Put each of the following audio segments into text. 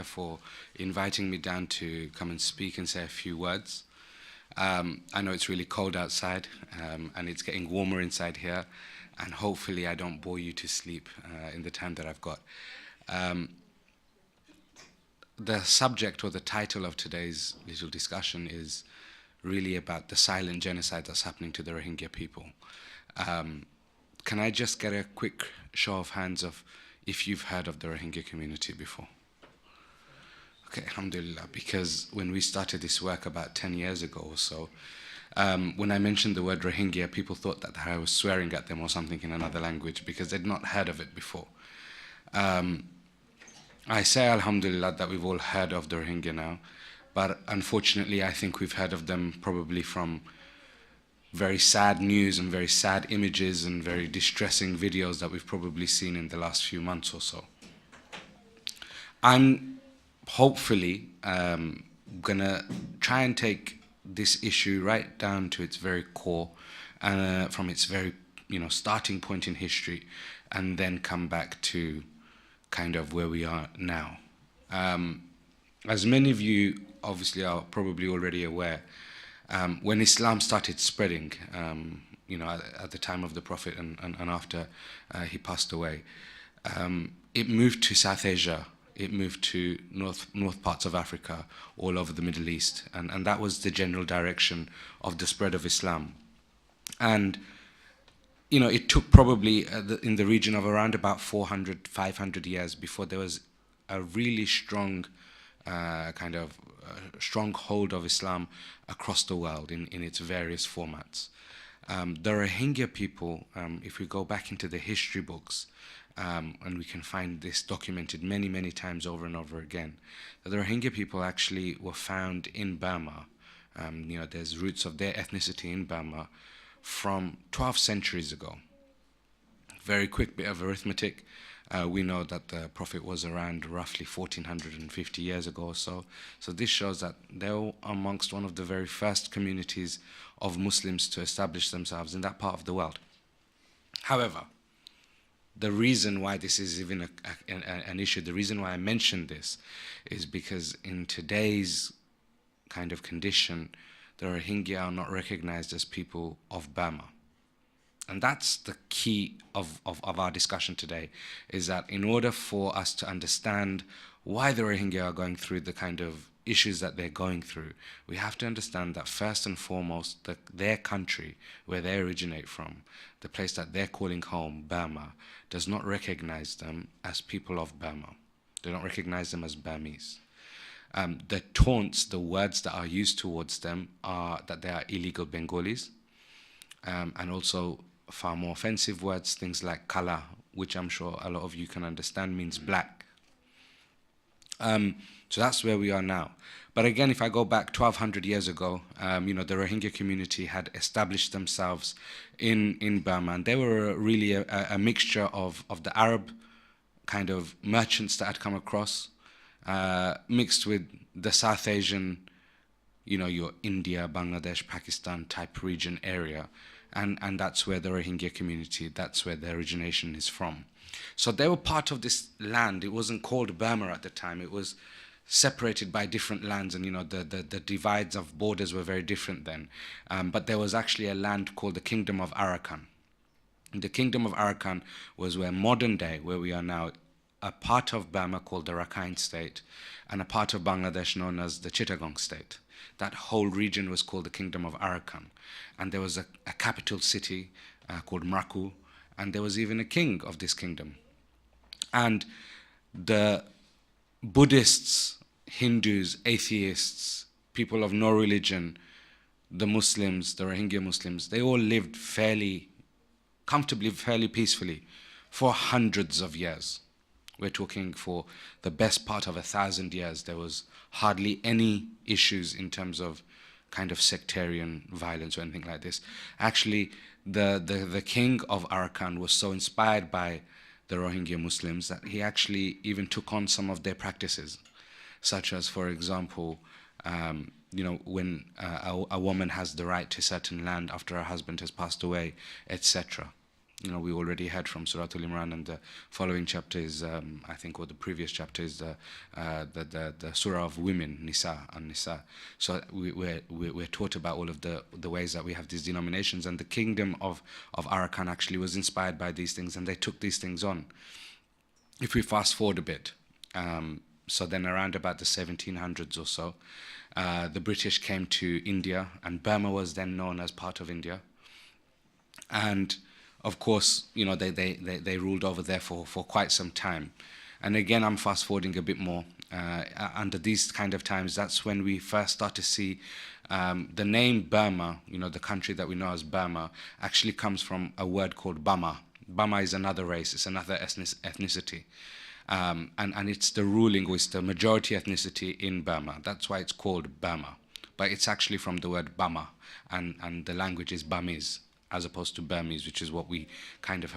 for inviting me down to come and speak and say a few words. I know it's really cold outside, and it's getting warmer inside here, and hopefully I don't bore you to sleep in the time that I've got. The subject or the title of today's little discussion is really about the silent genocide that's happening to the Rohingya people. Can I just get a quick show of hands of if you've heard of the Rohingya community before? Okay, alhamdulillah, because when we started this work about 10 years ago or so, when I mentioned the word Rohingya, people thought that I was swearing at them or something in another language because they'd not heard of it before. I say alhamdulillah that we've all heard of the Rohingya now, but unfortunately I think we've heard of them probably from very sad news and very sad images and very distressing videos that we've probably seen in the last few months or so. I'm hopefully gonna try and take this issue right down to its very core, from its very starting point in history, and then come back to kind of where we are now. As many of you obviously are probably already aware, when Islam started spreading, at the time of the Prophet and after he passed away, it moved to South Asia, it moved to north parts of Africa, all over the Middle East, and that was the general direction of the spread of Islam. And it took probably in the region of around about 400, 500 years before there was a really strong strong hold of Islam across the world in its various formats. The Rohingya people, if we go back into the history books, and we can find this documented many, many times over and over again, that the Rohingya people actually were found in Burma. There's roots of their ethnicity in Burma from 12 centuries ago. Very quick bit of arithmetic. We know that the Prophet was around roughly 1450 years ago or so. So this shows that they were amongst one of the very first communities of Muslims to establish themselves in that part of the world. However, the reason why this is even an issue, the reason why I mentioned this, is because in today's kind of condition, the Rohingya are not recognized as people of Burma. And that's the key of our discussion today, is that in order for us to understand why the Rohingya are going through the kind of issues that they're going through, we have to understand that first and foremost, that their country, where they originate from, the place that they're calling home, Burma, does not recognize them as people of Burma. They don't recognize them as Burmese. The taunts, the words that are used towards them are that they are illegal Bengalis, and also far more offensive words, things like kala, which I'm sure a lot of you can understand means black. So that's where we are now. But again, if I go back 1200 years ago, the Rohingya community had established themselves in Burma, and they were really a mixture of the Arab kind of merchants that had come across, mixed with the South Asian, your India, Bangladesh, Pakistan type region area. And that's where the Rohingya community, that's where their origination is from. So they were part of this land. It wasn't called Burma at the time. It was separated by different lands, and the divides of borders were very different then. But there was actually a land called the Kingdom of Aragon. And the Kingdom of Aragon was where modern day, where we are now, a part of Burma called the Rakhine State, and a part of Bangladesh known as the Chittagong State. That whole region was called the Kingdom of Aragon. And there was a capital city called Mraku, and there was even a king of this kingdom. And the Buddhists, Hindus, atheists, people of no religion, the Muslims, the Rohingya Muslims, they all lived fairly comfortably, fairly peacefully for hundreds of years. We're talking for the best part of 1,000 years. There was hardly any issues in terms of kind of sectarian violence or anything like this. Actually, the king of Arakan was so inspired by the Rohingya Muslims that he actually even took on some of their practices, such as, for example, when a woman has the right to certain land after her husband has passed away, etc. we already heard from Surah Al-Imran, and the following chapter is, I think, or the previous chapter is the Surah of Women, Nisa and Nisa. So we're taught about all of the ways that we have these denominations, and the kingdom of Arakan actually was inspired by these things, and they took these things on. If we fast forward a bit, so then around about the 1700s or so, the British came to India, and Burma was then known as part of India. And of course, they ruled over there for quite some time. And again, I'm fast forwarding a bit more. Under these kind of times, that's when we first start to see the name Burma, the country that we know as Burma, actually comes from a word called Bama. Bama is another race, it's another ethnicity. And it's the ruling, or it's the majority ethnicity in Burma. That's why it's called Burma. But it's actually from the word Bama, and the language is Burmese, as opposed to Burmese, which is what we kind of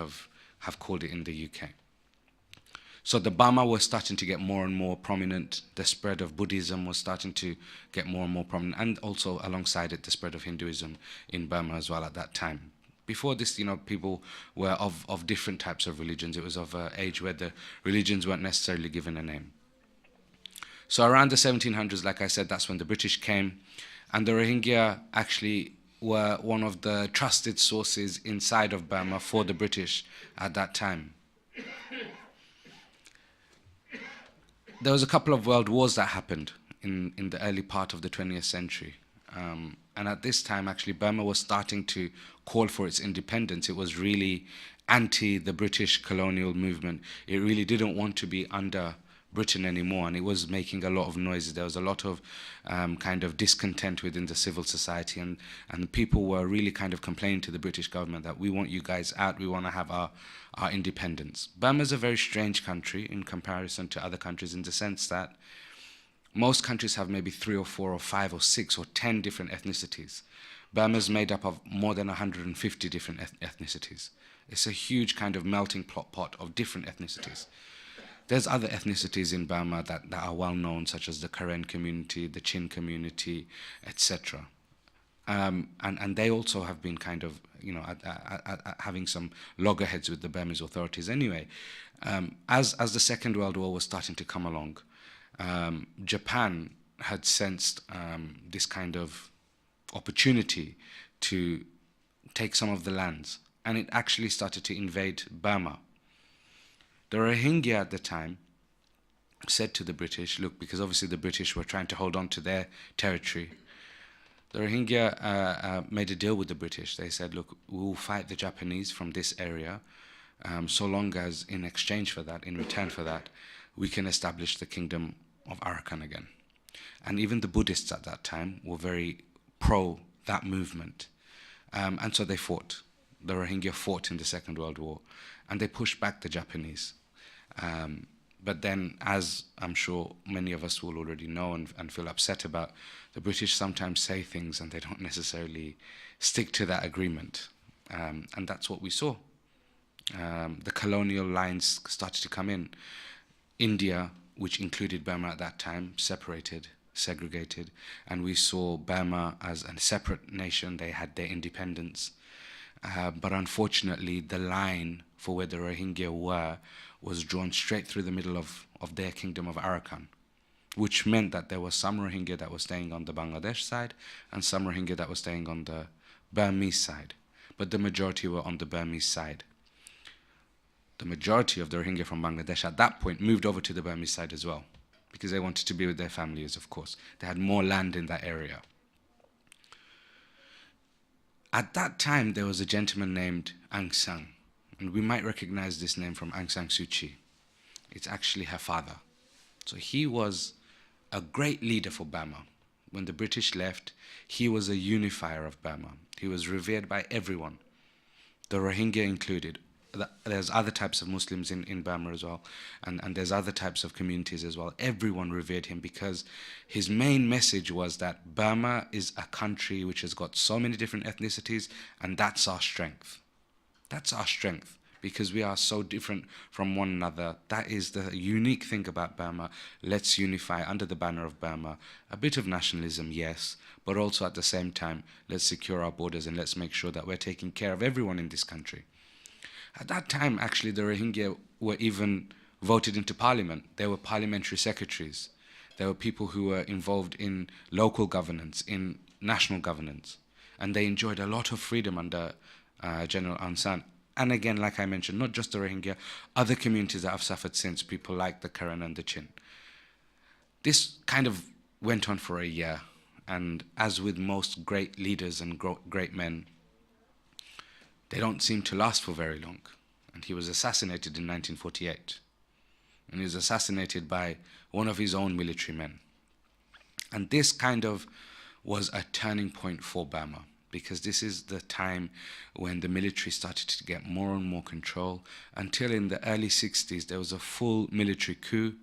have called it in the UK. So the Burma was starting to get more and more prominent. The spread of Buddhism was starting to get more and more prominent, and also alongside it, the spread of Hinduism in Burma as well at that time. Before this, people were of different types of religions. It was of an age where the religions weren't necessarily given a name. So around the 1700s, like I said, that's when the British came, and the Rohingya actually were one of the trusted sources inside of Burma for the British at that time. There was a couple of world wars that happened in the early part of the 20th century. And at this time, actually, Burma was starting to call for its independence. It was really anti the British colonial movement. It really didn't want to be under Britain anymore, and it was making a lot of noises. There was a lot of kind of discontent within the civil society, and people were really kind of complaining to the British government that we want you guys out, we want to have our independence. Burma is a very strange country in comparison to other countries, in the sense that most countries have maybe 3 or 4 or 5 or 6 or 10 different ethnicities. Burma is made up of more than 150 different ethnicities. It's a huge kind of melting pot of different ethnicities. There's other ethnicities in Burma that are well known, such as the Karen community, the Chin community, etc. And they also have been kind of, having some loggerheads with the Burmese authorities. Anyway, as the Second World War was starting to come along, Japan had sensed this kind of opportunity to take some of the lands, and it actually started to invade Burma. The Rohingya at the time said to the British, look, because obviously the British were trying to hold on to their territory, the Rohingya made a deal with the British. They said, look, we will fight the Japanese from this area so long as in exchange for that, in return for that, we can establish the kingdom of Arakan again. And even the Buddhists at that time were very pro that movement. And so they fought. The Rohingya fought in the Second World War, and they pushed back the Japanese. But then, as I'm sure many of us will already know and feel upset about, the British sometimes say things and they don't necessarily stick to that agreement. And that's what we saw. The colonial lines started to come in. India, which included Burma at that time, separated, segregated, and we saw Burma as a separate nation. They had their independence. But unfortunately, the line for where the Rohingya were was drawn straight through the middle of their kingdom of Arakan, which meant that there was some Rohingya that was staying on the Bangladesh side and some Rohingya that was staying on the Burmese side. But the majority were on the Burmese side. The majority of the Rohingya from Bangladesh at that point moved over to the Burmese side as well, because they wanted to be with their families, of course. They had more land in that area. At that time, there was a gentleman named Aung San, and we might recognize this name from Aung San Suu Kyi. It's actually her father. So he was a great leader for Burma. When the British left, he was a unifier of Burma. He was revered by everyone, the Rohingya included. There's other types of Muslims in Burma as well, and there's other types of communities as well. Everyone revered him because his main message was that Burma is a country which has got so many different ethnicities, and that's our strength. That's our strength, because we are so different from one another. That is the unique thing about Burma. Let's unify under the banner of Burma. A bit of nationalism, yes, but also at the same time, let's secure our borders and let's make sure that we're taking care of everyone in this country. At that time, actually, the Rohingya were even voted into parliament. They were parliamentary secretaries. There were people who were involved in local governance, in national governance, and they enjoyed a lot of freedom under General Aung San. And again, like I mentioned, not just the Rohingya, other communities that have suffered since, people like the Karen and the Chin. This kind of went on for a year, and as with most great leaders and great men, they don't seem to last for very long. And he was assassinated in 1948. And he was assassinated by one of his own military men. And this kind of was a turning point for Burma, because this is the time when the military started to get more and more control, until in the early 60s there was a full military coup,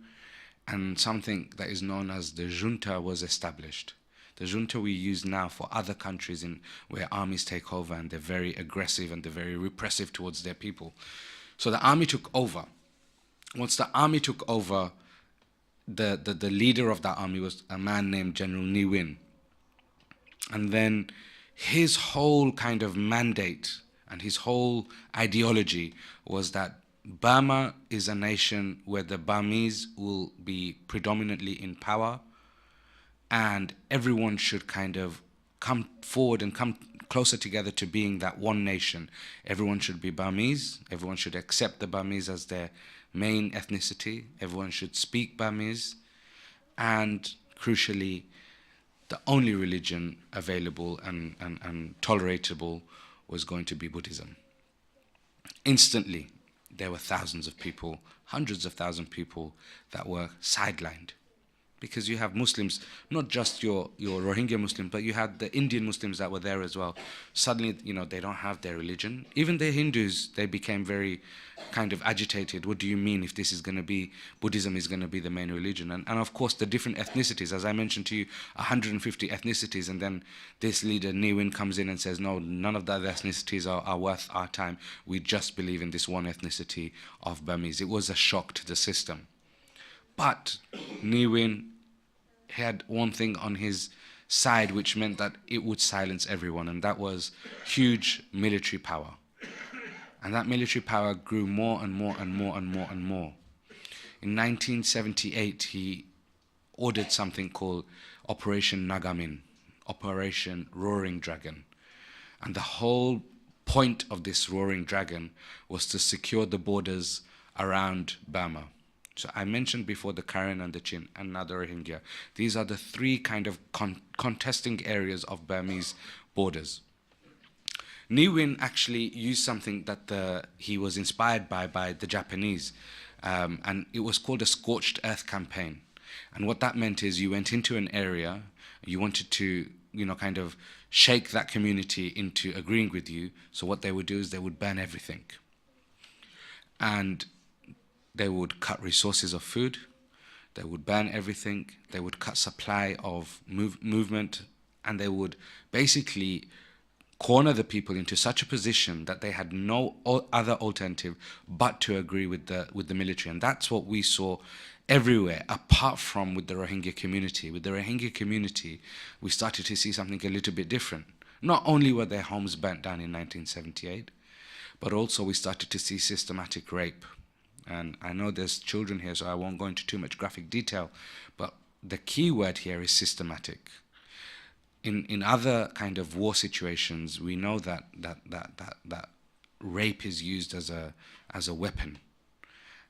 and something that is known as the Junta was established. The Junta we use now for other countries where armies take over and they're very aggressive and they're very repressive towards their people. So the army took over. Once the army took over, the leader of that army was a man named General Ne Win. And then his whole kind of mandate and his whole ideology was that Burma is a nation where the Burmese will be predominantly in power, and everyone should kind of come forward and come closer together to being that one nation. Everyone should be Burmese. Everyone should accept the Burmese as their main ethnicity. Everyone should speak Burmese. And crucially, the only religion available and tolerable was going to be Buddhism. Instantly, there were thousands of people, hundreds of thousands of people that were sidelined. Because you have Muslims, not just your Rohingya Muslims, but you had the Indian Muslims that were there as well. Suddenly, they don't have their religion. Even the Hindus, they became very kind of agitated. What do you mean if this is going to be, Buddhism is going to be the main religion? And of course, the different ethnicities, as I mentioned to you, 150 ethnicities, and then this leader, Ne Win, comes in and says, no, none of the other ethnicities are worth our time. We just believe in this one ethnicity of Burmese. It was a shock to the system. But Ne Win had one thing on his side which meant that it would silence everyone, and that was huge military power. And that military power grew more and more and more and more and more. In 1978, he ordered something called Operation Nagamin, Operation Roaring Dragon. And the whole point of this Roaring Dragon was to secure the borders around Burma. So I mentioned before the Karen and the Chin and now the Rohingya. These are the three kind of contesting areas of Burmese borders. Ne Win actually used something that he was inspired by the Japanese, and it was called a scorched earth campaign. And what that meant is you went into an area, you wanted to, kind of shake that community into agreeing with you. So what they would do is they would burn everything. And they would cut resources of food, they would ban everything, they would cut supply of movement, and they would basically corner the people into such a position that they had no other alternative but to agree with the military. And that's what we saw everywhere, apart from with the Rohingya community. With the Rohingya community, we started to see something a little bit different. Not only were their homes burnt down in 1978, but also we started to see systematic rape. And I know there's children here, so I won't go into too much graphic detail, but the key word here is systematic. In other kind of war situations, we know that rape is used as a weapon.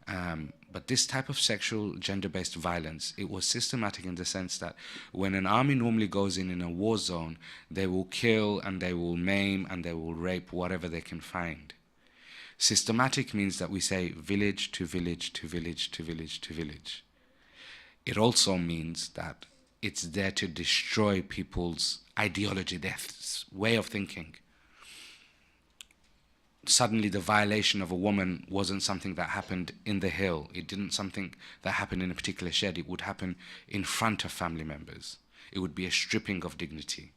But this type of sexual gender-based violence, it was systematic in the sense that when an army normally goes in a war zone, they will kill and they will maim and they will rape whatever they can find. Systematic means that we say village to village to village to village to village. It also means that it's there to destroy people's ideology, their way of thinking. Suddenly the violation of a woman wasn't something that happened in the hill. It didn't something that happened in a particular shed. It would happen in front of family members. It would be a stripping of dignity.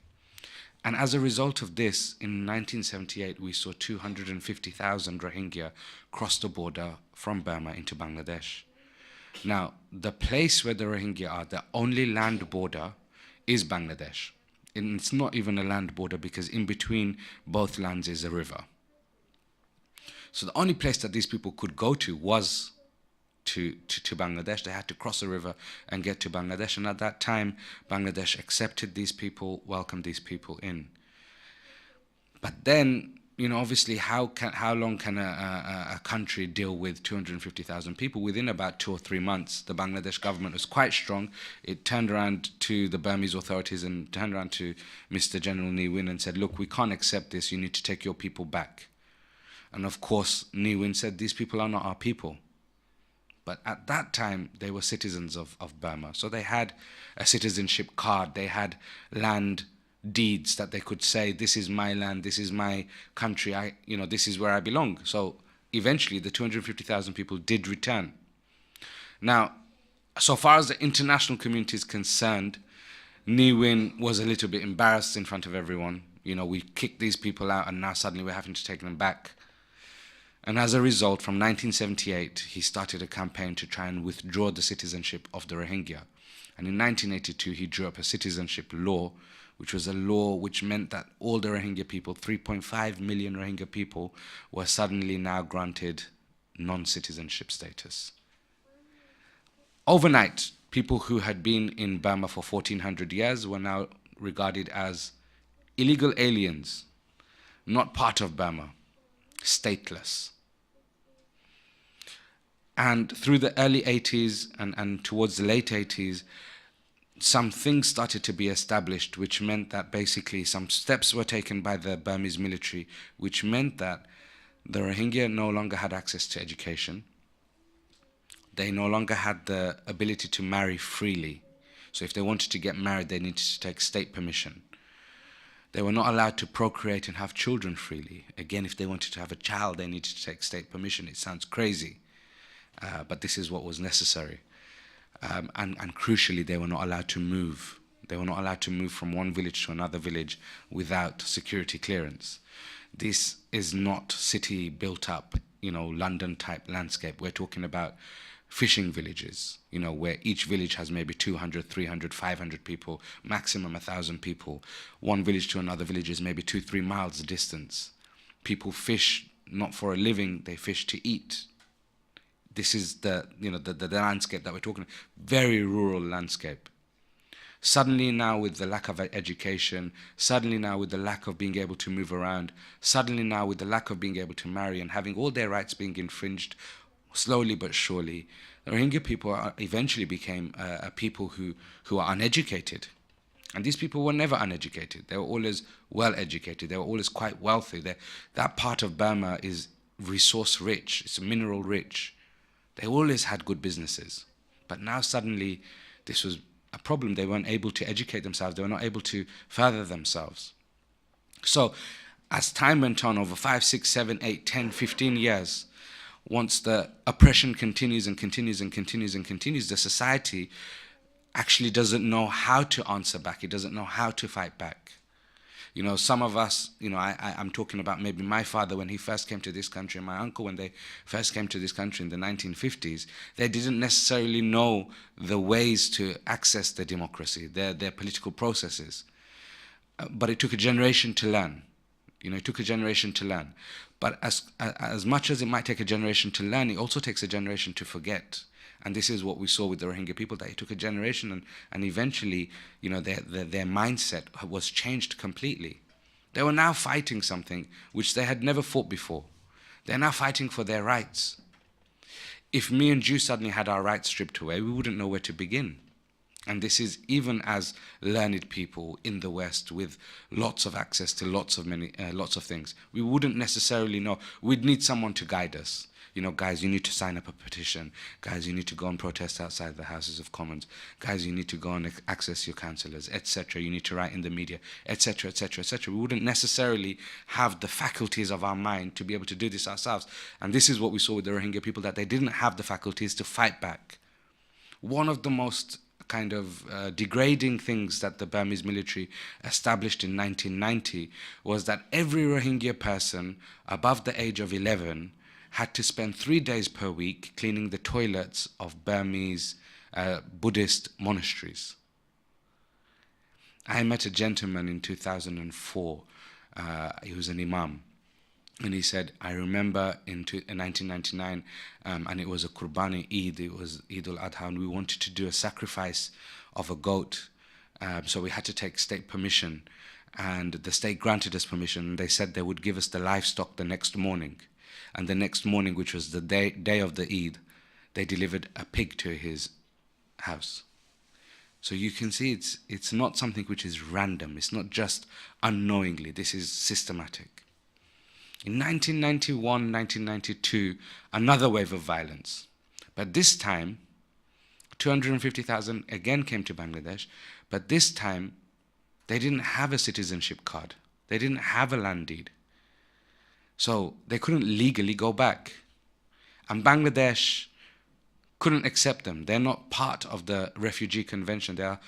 And as a result of this, in 1978, we saw 250,000 Rohingya cross the border from Burma into Bangladesh. Now, the place where the Rohingya are, the only land border is Bangladesh. And it's not even a land border because in between both lands is a river. So the only place that these people could go to was to Bangladesh. They had to cross a river and get to Bangladesh. And at that time, Bangladesh accepted these people, welcomed these people in. But then, obviously, how long can a country deal with 250,000 people? Within about 2 or 3 months, the Bangladesh government was quite strong. It turned around to the Burmese authorities and turned around to Mr. General Ne Win and said, look, we can't accept this. You need to take your people back. And of course, Ne Win said, these people are not our people. But at that time, they were citizens of Burma. So they had a citizenship card. They had land deeds that they could say, this is my land, this is my country, this is where I belong. So eventually the 250,000 people did return. Now, so far as the international community is concerned, Ne Win was a little bit embarrassed in front of everyone. We kicked these people out and now suddenly we're having to take them back. And as a result, from 1978, he started a campaign to try and withdraw the citizenship of the Rohingya. And in 1982, he drew up a citizenship law, which was a law which meant that all the Rohingya people, 3.5 million Rohingya people, were suddenly now granted non-citizenship status. Overnight, people who had been in Burma for 1400 years were now regarded as illegal aliens, not part of Burma, stateless. And through the early 80s and towards the late 80s, some things started to be established, which meant that basically some steps were taken by the Burmese military, which meant that the Rohingya no longer had access to education. They no longer had the ability to marry freely. So if they wanted to get married, they needed to take state permission. They were not allowed to procreate and have children freely. Again, if they wanted to have a child, they needed to take state permission. It sounds crazy, but this is what was necessary. And crucially, they were not allowed to move. They were not allowed to move from one village to another village without security clearance. This is not city built up, London type landscape. We're talking about fishing villages, where each village has maybe 200, 300, 500 people, maximum 1,000 people. One village to another village is maybe 2-3 miles distance. People fish not for a living, they fish to eat. This is the landscape that we're talking about, very rural landscape. Suddenly now with the lack of education, suddenly now with the lack of being able to move around, suddenly now with the lack of being able to marry and having all their rights being infringed, slowly but surely, the Rohingya people eventually became a people who are uneducated. And these people were never uneducated. They were always well educated. They were always quite wealthy. That part of Burma is resource rich. It's mineral rich. They always had good businesses. But now suddenly this was a problem. They weren't able to educate themselves. They were not able to further themselves. So as time went on over 5, 6, 7, 8, 10, 15 years, once the oppression continues and continues and continues and continues, the society actually doesn't know how to answer back. It doesn't know how to fight back. Some of us, I'm talking about maybe my father when he first came to this country, and my uncle when they first came to this country in the 1950s, they didn't necessarily know the ways to access the democracy, their political processes. But it took a generation to learn. It took a generation to learn. But as much as it might take a generation to learn, it also takes a generation to forget. And this is what we saw with the Rohingya people, that it took a generation and eventually, their mindset was changed completely. They were now fighting something which they had never fought before. They're now fighting for their rights. If me and you suddenly had our rights stripped away, we wouldn't know where to begin. And this is even as learned people in the West with lots of access to lots of things. We wouldn't necessarily know. We'd need someone to guide us. Guys, you need to sign up a petition. Guys, you need to go and protest outside the Houses of Commons. Guys, you need to go and access your councillors, etc. You need to write in the media, etc., etc., etc. We wouldn't necessarily have the faculties of our mind to be able to do this ourselves. And this is what we saw with the Rohingya people, that they didn't have the faculties to fight back. One of the most kind of degrading things that the Burmese military established in 1990 was that every Rohingya person above the age of 11 had to spend 3 days per week cleaning the toilets of Burmese Buddhist monasteries. I met a gentleman in 2004, he was an imam, And he said, I remember in 1999, and it was a Qurbani Eid, it was Eid al-Adha, and we wanted to do a sacrifice of a goat. So we had to take state permission, and the state granted us permission. And they said they would give us the livestock the next morning. And the next morning, which was the day of the Eid, they delivered a pig to his house. So you can see it's not something which is random. It's not just unknowingly. This is systematic. In 1991, 1992, another wave of violence. But this time, 250,000 again came to Bangladesh, but this time they didn't have a citizenship card. They didn't have a land deed. So they couldn't legally go back. And Bangladesh couldn't accept them. They're not part of the Refugee Convention. There are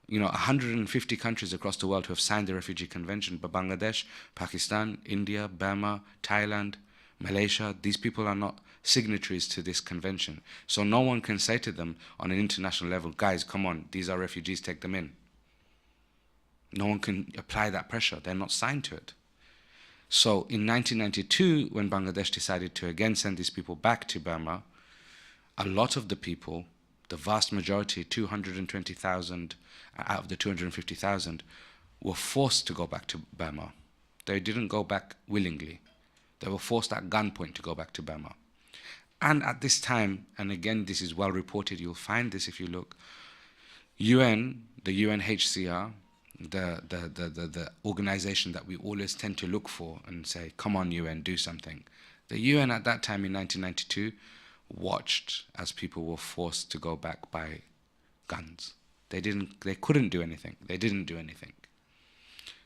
150 countries across the world who have signed the Refugee Convention, but Bangladesh, Pakistan, India, Burma, Thailand, Malaysia, these people are not signatories to this convention. So no one can say to them on an international level, guys, come on, these are refugees, take them in. No one can apply that pressure. They're not signed to it. So in 1992, when Bangladesh decided to again send these people back to Burma, a lot of the people, the vast majority, 220,000 out of the 250,000, were forced to go back to Burma. They didn't go back willingly. They were forced at gunpoint to go back to Burma. And at this time, and again, this is well reported, you'll find this if you look, UN, the UNHCR, the organization that we always tend to look for and say, come on, UN, do something. The UN at that time in 1992 watched as people were forced to go back by guns. They couldn't do anything. They didn't do anything.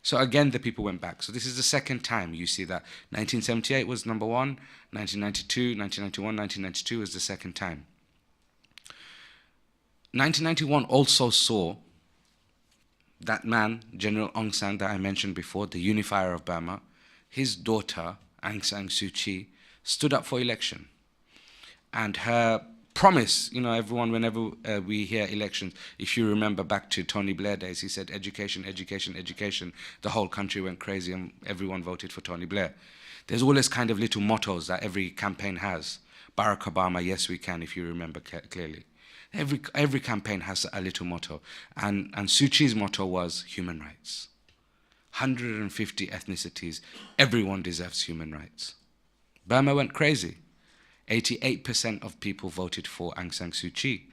So again, the people went back. So this is the second time you see that. 1978 was number one, 1992, 1991, 1992 was the second time. 1991 also saw that man, General Aung San, that I mentioned before, the unifier of Burma, his daughter, Aung San Suu Kyi, stood up for election. And her promise, everyone, whenever we hear elections, if you remember back to Tony Blair days, he said education, education, education. The whole country went crazy and everyone voted for Tony Blair. There's always kind of little mottos that every campaign has. Barack Obama, yes we can, if you remember clearly. Every campaign has a little motto. And Suu Kyi's motto was human rights. 150 ethnicities, everyone deserves human rights. Burma went crazy. 88% of people voted for Aung San Suu Kyi.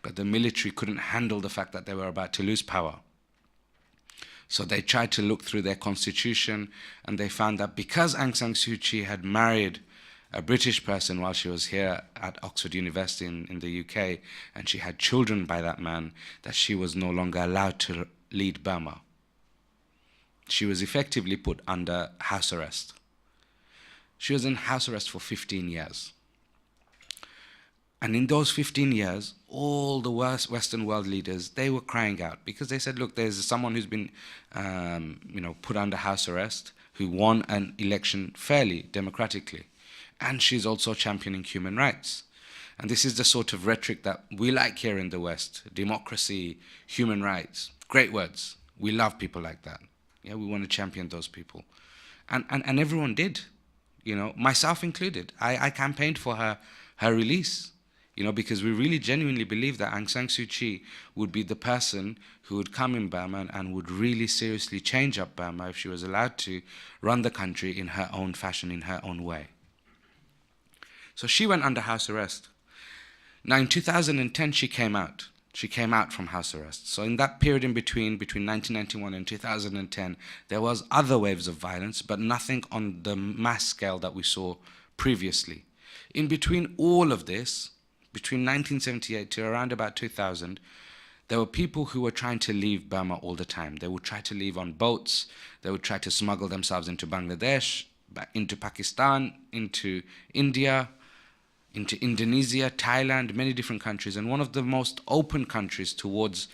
But the military couldn't handle the fact that they were about to lose power. So they tried to look through their constitution, and they found that because Aung San Suu Kyi had married a British person while she was here at Oxford University in the UK, and she had children by that man, that she was no longer allowed to lead Burma. She was effectively put under house arrest. She was in house arrest for 15 years. And in those 15 years, all the Western world leaders, they were crying out because they said, look, there's someone who's been put under house arrest, who won an election fairly, democratically. And she's also championing human rights. And this is the sort of rhetoric that we like here in the West. Democracy, human rights, great words. We love people like that. Yeah, we want to champion those people. And everyone did. Myself included. I campaigned for her release, because we really genuinely believe that Aung San Suu Kyi would be the person who would come in Burma and would really seriously change up Burma if she was allowed to run the country in her own fashion, in her own way. So she went under house arrest. Now in 2010, she came out. She came out from house arrest. So in that period in between 1991 and 2010, there was other waves of violence, but nothing on the mass scale that we saw previously. In between all of this, between 1978 to around about 2000, there were people who were trying to leave Burma all the time. They would try to leave on boats. They would try to smuggle themselves into Bangladesh, into Pakistan, into India, into Indonesia, Thailand, many different countries. And one of the most open countries towards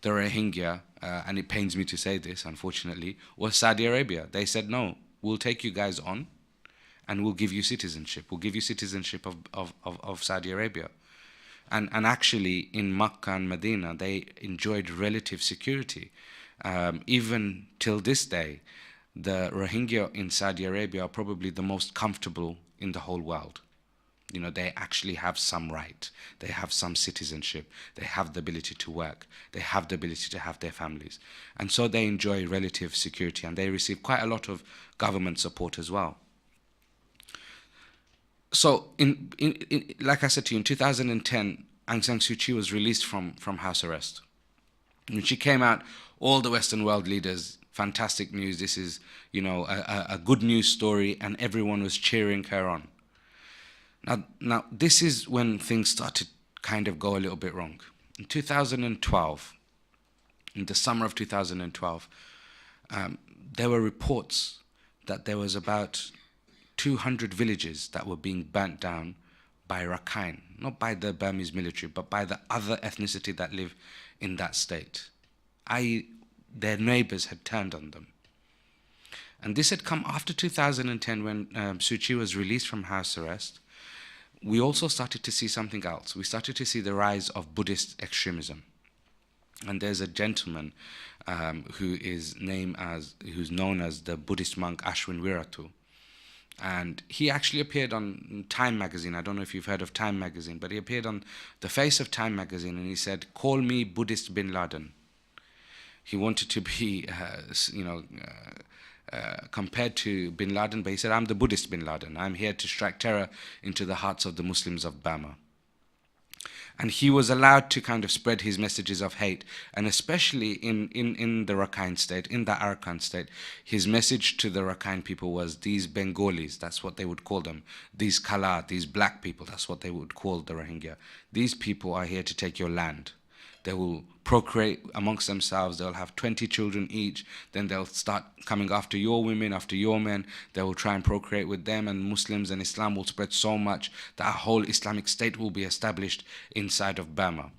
the Rohingya, and it pains me to say this, unfortunately, was Saudi Arabia. They said, no, we'll take you guys on and we'll give you citizenship. We'll give you citizenship of Saudi Arabia. And actually, in Makkah and Medina, they enjoyed relative security. Even till this day, the Rohingya in Saudi Arabia are probably the most comfortable in the whole world. You know, they actually have some right. They have some citizenship. They have the ability to work. They have the ability to have their families. And so they enjoy relative security, and they receive quite a lot of government support as well. So, like I said to you, in 2010, Aung San Suu Kyi was released from house arrest. When she came out, all the Western world leaders, fantastic news, this is, you know, a good news story, and everyone was cheering her on. Now, this is when things started kind of go a little bit wrong. In 2012, in the summer of 2012, there were reports that there was about 200 villages that were being burnt down by Rakhine, not by the Burmese military, but by the other ethnicity that live in that state. I.e., their neighbors had turned on them. And this had come after 2010 when Suu Kyi was released from house arrest. We also started to see something else. We started to see the rise of Buddhist extremism. And there's a gentleman who's known as the Buddhist monk Ashwin Wiratu. And he actually appeared on Time magazine. I don't know if you've heard of Time magazine, but he appeared on the face of Time magazine, and he said, "Call me Buddhist bin Laden." He wanted to be, compared to bin Laden, but he said, "I'm the Buddhist bin Laden. I'm here to strike terror into the hearts of the Muslims of Burma." And he was allowed to kind of spread his messages of hate, and especially in the Rakhine state, in the Aragon state, his message to the Rakhine people was, these Bengalis, that's what they would call them, these Kala, these black people, that's what they would call the Rohingya. These people are here to take your land. They will procreate amongst themselves. They'll have 20 children each. Then they'll start coming after your women, after your men. They will try and procreate with them, and Muslims and Islam will spread so much that a whole Islamic state will be established inside of Burma.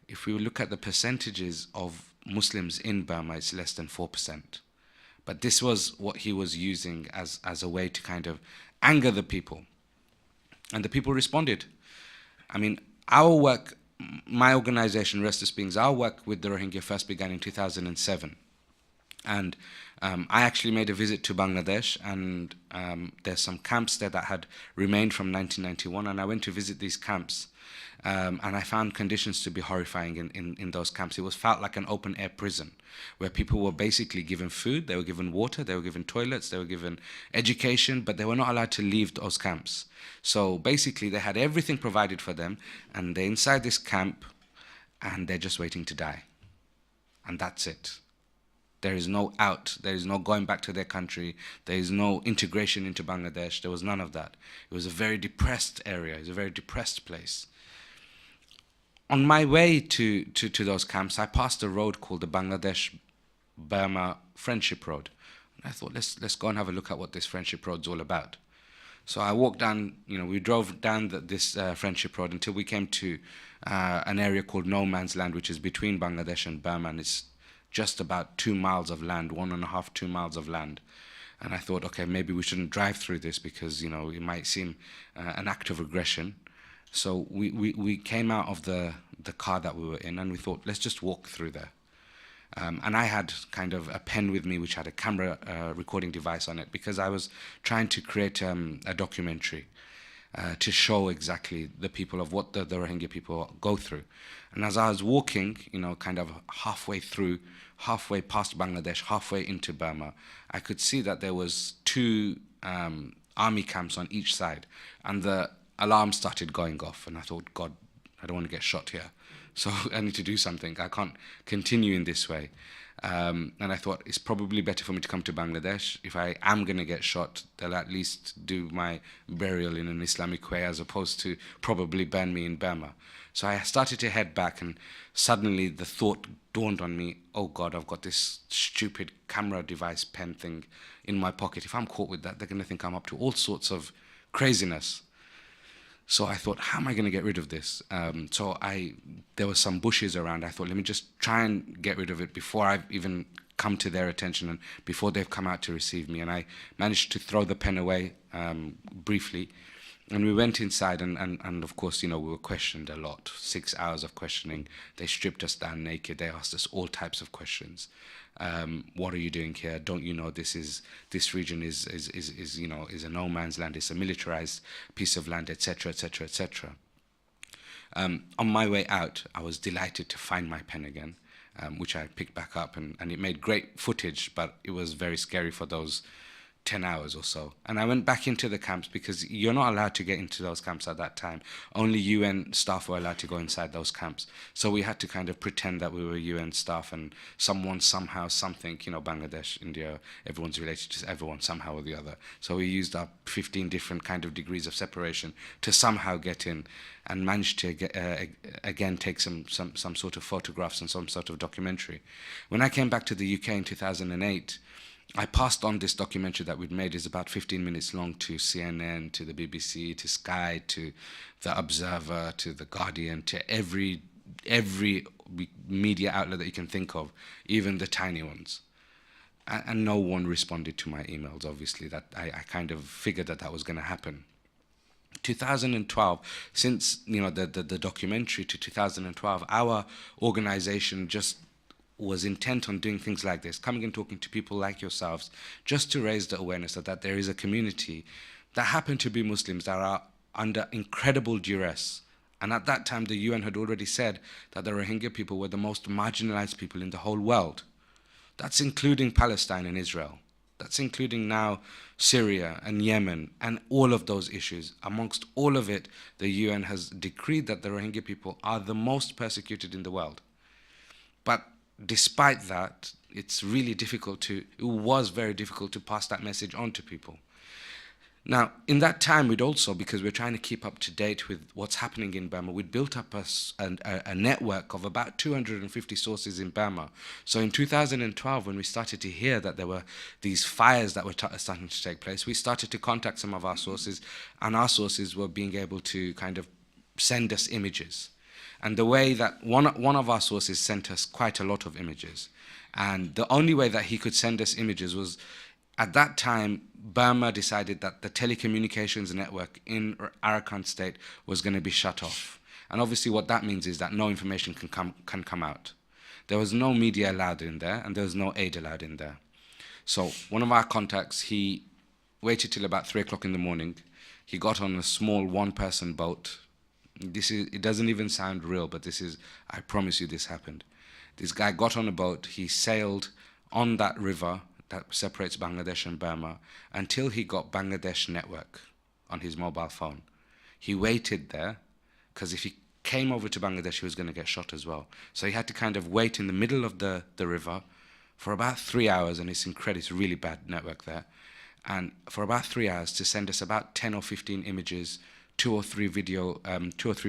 If we look at the percentages of Muslims in Burma, it's less than 4%. But this was what he was using as a way to kind of anger the people. And the people responded. I mean, our work, my organization, Restless Beings, our work with the Rohingya first began in 2007. And I actually made a visit to Bangladesh, and there's some camps there that had remained from 1991, and I went to visit these camps. And I found conditions to be horrifying in those camps. It felt like an open-air prison, where people were basically given food, they were given water, they were given toilets, they were given education, but they were not allowed to leave those camps. So basically, they had everything provided for them, and they're inside this camp, and they're just waiting to die. And that's it. There is no out. There is no going back to their country. There is no integration into Bangladesh. There was none of that. It was a very depressed area. It was a very depressed place. On my way to those camps, I passed a road called the Bangladesh-Burma Friendship Road. And I thought, let's go and have a look at what this Friendship Road's all about. So I walked down, we drove down this Friendship Road until we came to an area called No Man's Land, which is between Bangladesh and Burma, and it's just about 2 miles of land, 1.5, 2 miles of land. And I thought, okay, maybe we shouldn't drive through this because, it might seem an act of aggression. So we came out of the car that we were in, and we thought, let's just walk through there. And I had kind of a pen with me which had a camera recording device on it, because I was trying to create a documentary to show exactly the people of what the Rohingya people go through. And as I was walking, kind of halfway past Bangladesh, halfway into Burma, I could see that there was 2 army camps on each side, and the alarm started going off, and I thought, God, I don't want to get shot here. So I need to do something. I can't continue in this way. And I thought, it's probably better for me to come to Bangladesh. If I am going to get shot, they'll at least do my burial in an Islamic way, as opposed to probably burn me in Burma. So I started to head back, and suddenly the thought dawned on me, oh God, I've got this stupid camera device pen thing in my pocket. If I'm caught with that, they're going to think I'm up to all sorts of craziness. So I thought, how am I going to get rid of this? There were some bushes around. I thought, let me just try and get rid of it before I've even come to their attention and before they've come out to receive me. And I managed to throw the pen away briefly. And we went inside, and of course, we were questioned a lot. 6 hours of questioning. They stripped us down naked. They asked us all types of questions. What are you doing here? Don't you know this region is a no man's land? It's a militarized piece of land, etc., etc., etc. On my way out, I was delighted to find my pen again, which I picked back up, and it made great footage, but it was very scary for those 10 hours or so. And I went back into the camps because you're not allowed to get into those camps at that time. Only UN staff were allowed to go inside those camps. So we had to kind of pretend that we were UN staff, and someone, somehow, something, Bangladesh, India, everyone's related to everyone somehow or the other. So we used our 15 different kind of degrees of separation to somehow get in, and managed to get, again take some sort of photographs and some sort of documentary. When I came back to the UK in 2008, I passed on this documentary that we'd made. Is about 15 minutes long, to CNN, to the BBC, to Sky, to the Observer, to the Guardian, to every media outlet that you can think of, even the tiny ones. And no one responded to my emails, obviously. That I kind of figured that was going to happen. 2012, since the documentary to 2012, our organization just was intent on doing things like this, coming and talking to people like yourselves, just to raise the awareness that there is a community that happen to be Muslims that are under incredible duress. And at that time, the UN had already said that the Rohingya people were the most marginalized people in the whole world. That's including Palestine and Israel. That's including now Syria and Yemen and all of those issues. Amongst all of it, the UN has decreed that the Rohingya people are the most persecuted in the world. But despite that, it was very difficult to pass that message on to people. Now, in that time, we'd also, because we're trying to keep up to date with what's happening in Burma, we'd built up a network of about 250 sources in Burma. So in 2012, when we started to hear that there were these fires that were starting to take place, we started to contact some of our sources, and our sources were being able to kind of send us images. And the way that one of our sources sent us quite a lot of images. And the only way that he could send us images was, at that time, Burma decided that the telecommunications network in Aragon state was going to be shut off. And obviously what that means is that no information can come out. There was no media allowed in there, and there was no aid allowed in there. So one of our contacts, he waited till about 3 o'clock in the morning. He got on a small one-person boat. It doesn't even sound real, but I promise you this happened. This guy got on a boat, he sailed on that river that separates Bangladesh and Burma until he got Bangladesh network on his mobile phone. He waited there, because if he came over to Bangladesh, he was going to get shot as well. So he had to kind of wait in the middle of the river for about 3 hours, and it's really bad network there. And for about 3 hours to send us about 10 or 15 images, 2 or 3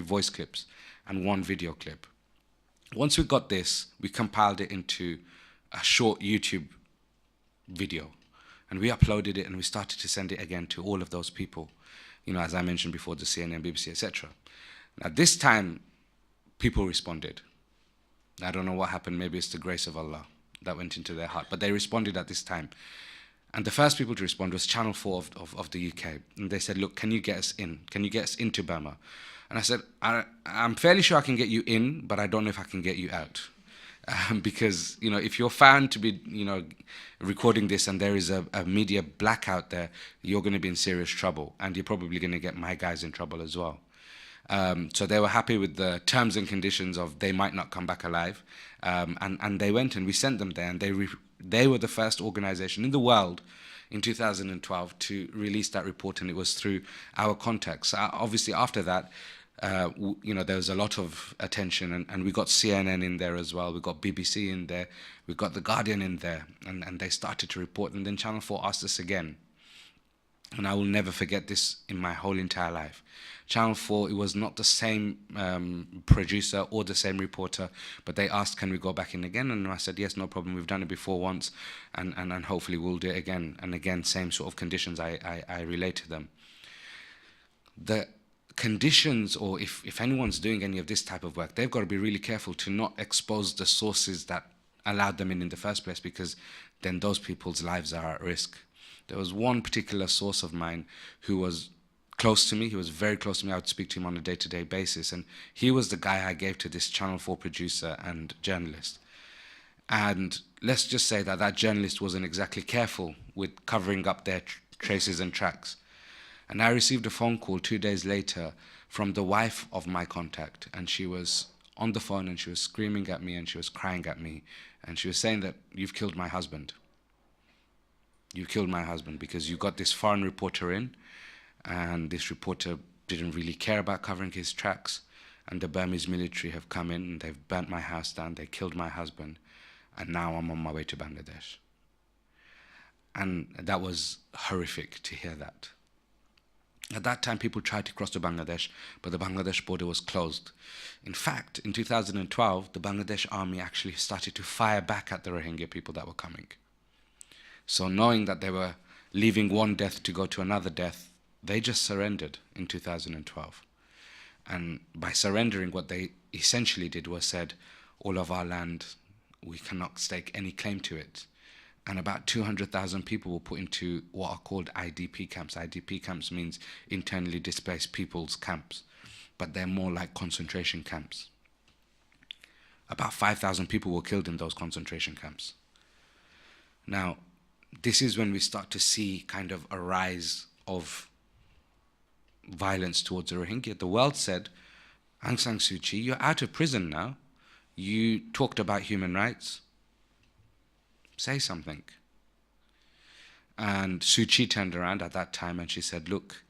voice clips, and 1 video clip. Once we got this, we compiled it into a short YouTube video, and we uploaded it, and we started to send it again to all of those people, as I mentioned before, the CNN, BBC, etc. Now this time, people responded. I don't know what happened. Maybe it's the grace of Allah that went into their heart, but they responded at this time. And the first people to respond was Channel 4 of the UK. And they said, look, can you get us in? Can you get us into Burma? And I said, I'm fairly sure I can get you in, but I don't know if I can get you out. Because, if you're found to be, recording this and there is a media blackout there, you're going to be in serious trouble. And you're probably going to get my guys in trouble as well. So they were happy with the terms and conditions of they might not come back alive. And they went, and we sent them there, and they were the first organization in the world in 2012 to release that report, and it was through our contacts. Obviously, after that, there was a lot of attention, and we got CNN in there as well. We got BBC in there. We got The Guardian in there, and they started to report. And then Channel 4 asked us again. And I will never forget this in my whole entire life. Channel 4, it was not the same producer or the same reporter, but they asked, can we go back in again? And I said, yes, no problem. We've done it before once, and hopefully we'll do it again. And again, same sort of conditions I relate to them. The conditions, or if anyone's doing any of this type of work, they've got to be really careful to not expose the sources that allowed them in the first place, because then those people's lives are at risk. There was one particular source of mine who was close to me. He was very close to me. I would speak to him on a day-to-day basis. And he was the guy I gave to this Channel 4 producer and journalist. And let's just say that that journalist wasn't exactly careful with covering up their traces and tracks. And I received a phone call 2 days later from the wife of my contact, and she was on the phone and she was screaming at me and she was crying at me, and she was saying that you've killed my husband. You killed my husband because you got this foreign reporter in, and this reporter didn't really care about covering his tracks, and the Burmese military have come in and they've burnt my house down, they killed my husband, and now I'm on my way to Bangladesh. And that was horrific to hear that. At that time, people tried to cross to Bangladesh, but the Bangladesh border was closed. In fact, in 2012, the Bangladesh army actually started to fire back at the Rohingya people that were coming. So knowing that they were leaving one death to go to another death, they just surrendered in 2012. And by surrendering, what they essentially did was said, all of our land, we cannot stake any claim to it. And about 200,000 people were put into what are called IDP camps. IDP camps means internally displaced people's camps, but they're more like concentration camps. About 5,000 people were killed in those concentration camps. Now, this is when we start to see kind of a rise of violence towards the Rohingya. The world said, Aung San Suu Kyi, you're out of prison now. You talked about human rights. Say something. And Suu Kyi turned around at that time and she said, look,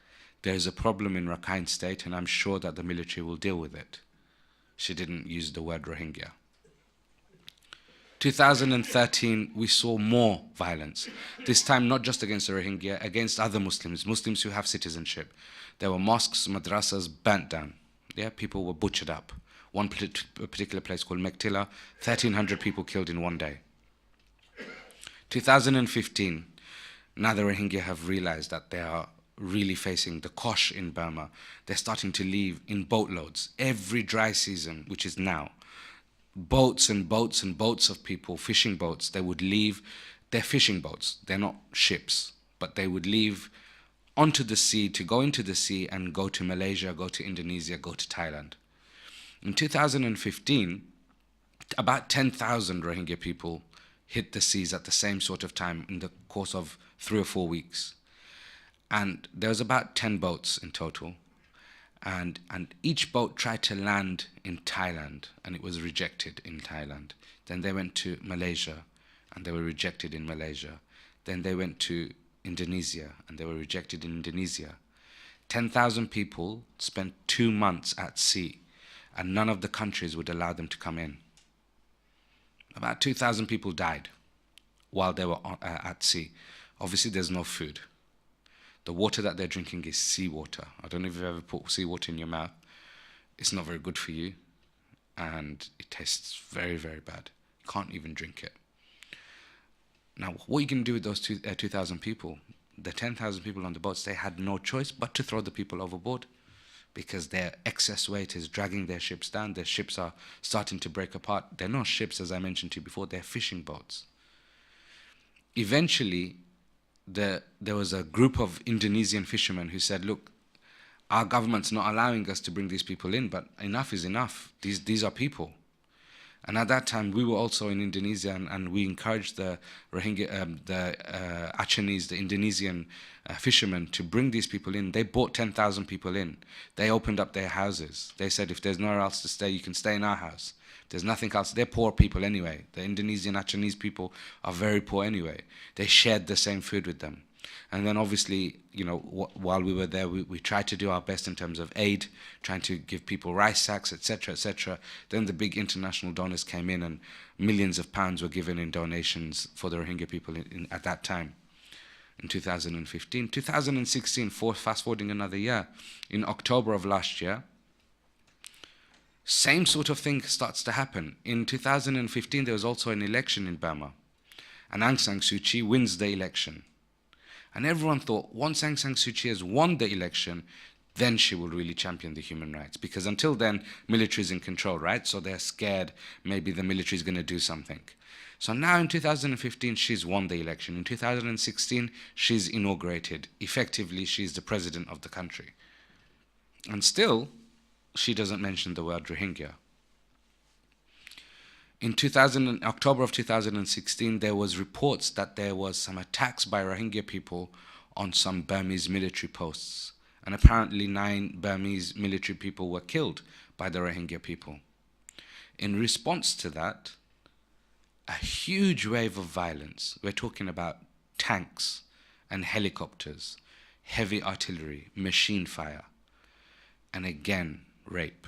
there's a problem in Rakhine State and I'm sure that the military will deal with it. She didn't use the word Rohingya. 2013, we saw more violence. This time, not just against the Rohingya, against other Muslims, Muslims who have citizenship. There were mosques, madrasas burnt down. Yeah, people were butchered up. One particular place called Mektila, 1,300 people killed in one day. 2015, now the Rohingya have realized that they are really facing the kosh in Burma. They're starting to leave in boatloads. Every dry season, which is now, boats and boats and boats of people, fishing boats, they would leave. They're fishing boats, they're not ships, but they would leave onto the sea to go into the sea and go to Malaysia, go to Indonesia, go to Thailand. In 2015, about 10,000 Rohingya people hit the seas at the same sort of time in the course of 3 or 4 weeks. And there was about 10 boats in total. And each boat tried to land in Thailand, and it was rejected in Thailand. Then they went to Malaysia, and they were rejected in Malaysia. Then they went to Indonesia, and they were rejected in Indonesia. 10,000 people spent 2 months at sea, and none of the countries would allow them to come in. About 2,000 people died while they were at sea. Obviously, there's no food. The water that they're drinking is seawater. I don't know if you've ever put seawater in your mouth. It's not very good for you, and it tastes very, very bad. You can't even drink it. Now, what are you going to do with those 2,000 people? The 10,000 people on the boats, they had no choice but to throw the people overboard because their excess weight is dragging their ships down. Their ships are starting to break apart. They're not ships, as I mentioned to you before. They're fishing boats. Eventually, there was a group of Indonesian fishermen who said, look, our government's not allowing us to bring these people in, but enough is enough. These are people. And at that time, we were also in Indonesia, and we encouraged the Rohingya, the Acehnese, the Indonesian fishermen to bring these people in. They brought 10,000 people in. They opened up their houses. They said, if there's nowhere else to stay, you can stay in our house. There's nothing else. They're poor people anyway. The Indonesian Acehnese people are very poor anyway. They shared the same food with them. And then obviously, you know, while we were there, we tried to do our best in terms of aid, trying to give people rice sacks, etc., etc. Then the big international donors came in and millions of pounds were given in donations for the Rohingya people at that time, in 2015. 2016, fast forwarding another year, in October of last year, same sort of thing starts to happen. In 2015, there was also an election in Burma, and Aung San Suu Kyi wins the election. And everyone thought, once Aung San Suu Kyi has won the election, then she will really champion the human rights. Because until then, military is in control, right? So they're scared maybe the military is going to do something. So now in 2015, she's won the election. In 2016, she's inaugurated. Effectively, she's the president of the country. And still, she doesn't mention the word Rohingya. In October of 2016, there was reports that there was some attacks by Rohingya people on some Burmese military posts. And apparently 9 Burmese military people were killed by the Rohingya people. In response to that, a huge wave of violence. We're talking about tanks and helicopters, heavy artillery, machine fire, and again, rape.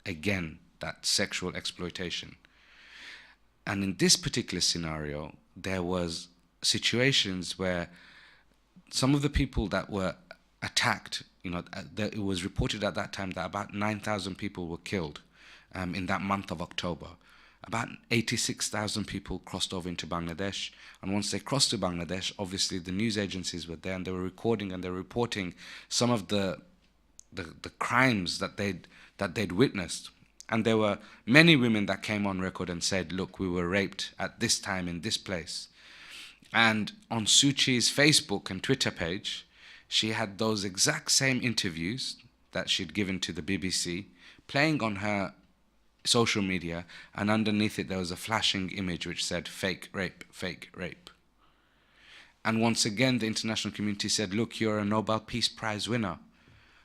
Again, that sexual exploitation. And in this particular scenario, there was situations where some of the people that were attacked, it was reported at that time that about 9,000 people were killed in that month of October. About 86,000 people crossed over into Bangladesh. And once they crossed to Bangladesh, obviously the news agencies were there and they were recording and they were reporting some of the crimes that they'd witnessed. And there were many women that came on record and said, look, we were raped at this time in this place. And on Suu Kyi's Facebook and Twitter page, she had those exact same interviews that she'd given to the BBC playing on her social media, and underneath it there was a flashing image which said fake rape, fake rape. And once again the international community said, look, you're a Nobel Peace Prize winner.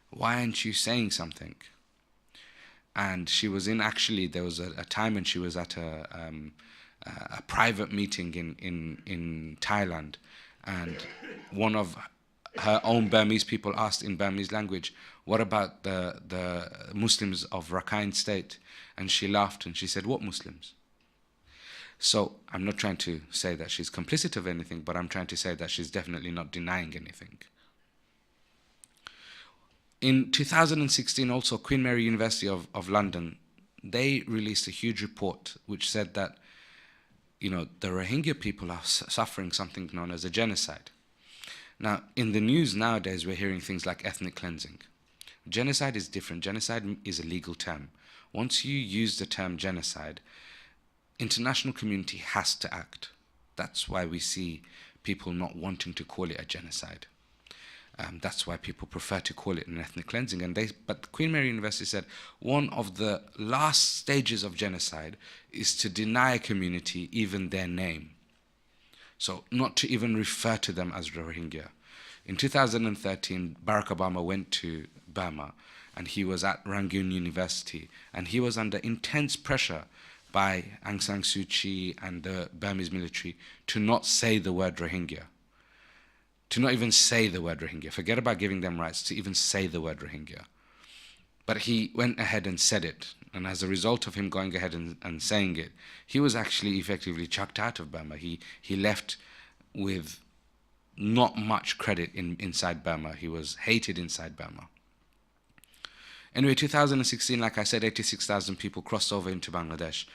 Why aren't you saying something? And she was there was a time when she was at a private meeting in Thailand, and one of her own Burmese people asked in Burmese language, what about the Muslims of Rakhine State? And she laughed and she said, what Muslims? So I'm not trying to say that she's complicit of anything, but I'm trying to say that she's definitely not denying anything. In 2016 also, Queen Mary University of London, they released a huge report which said that the Rohingya people are suffering something known as a genocide. Now, in the news nowadays, we're hearing things like ethnic cleansing. Genocide is different. Genocide is a legal term. Once you use the term genocide, international community has to act. That's why we see people not wanting to call it a genocide. That's why people prefer to call it an ethnic cleansing. But Queen Mary University said one of the last stages of genocide is to deny a community even their name. So not to even refer to them as Rohingya. In 2013, Barack Obama went to Burma, and he was at Rangoon University, and he was under intense pressure by Aung San Suu Kyi and the Burmese military to not say the word Rohingya. To not even say the word Rohingya. Forget about giving them rights, to even say the word Rohingya. But he went ahead and said it. And as a result of him going ahead and saying it, he was actually effectively chucked out of Burma. He left with not much credit inside Burma. He was hated inside Burma. Anyway, 2016, like I said, 86,000 people crossed over into Bangladesh.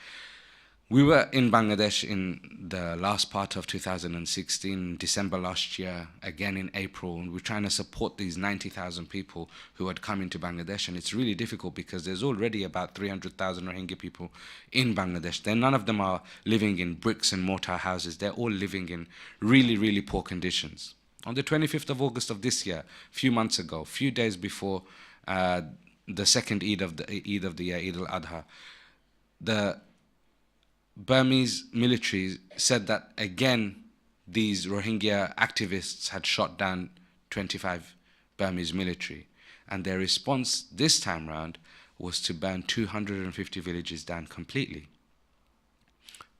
We were in Bangladesh in the last part of 2016, December last year, again in April, and we're trying to support these 90,000 people who had come into Bangladesh, and it's really difficult because there's already about 300,000 Rohingya people in Bangladesh. None of them are living in bricks and mortar houses. They're all living in really, really poor conditions. On the 25th of August of this year, a few months ago, a few days before the second Eid of the year, Eid al-Adha, the Burmese military said that again these Rohingya activists had shot down 25 Burmese military, and their response this time round was to burn 250 villages down completely.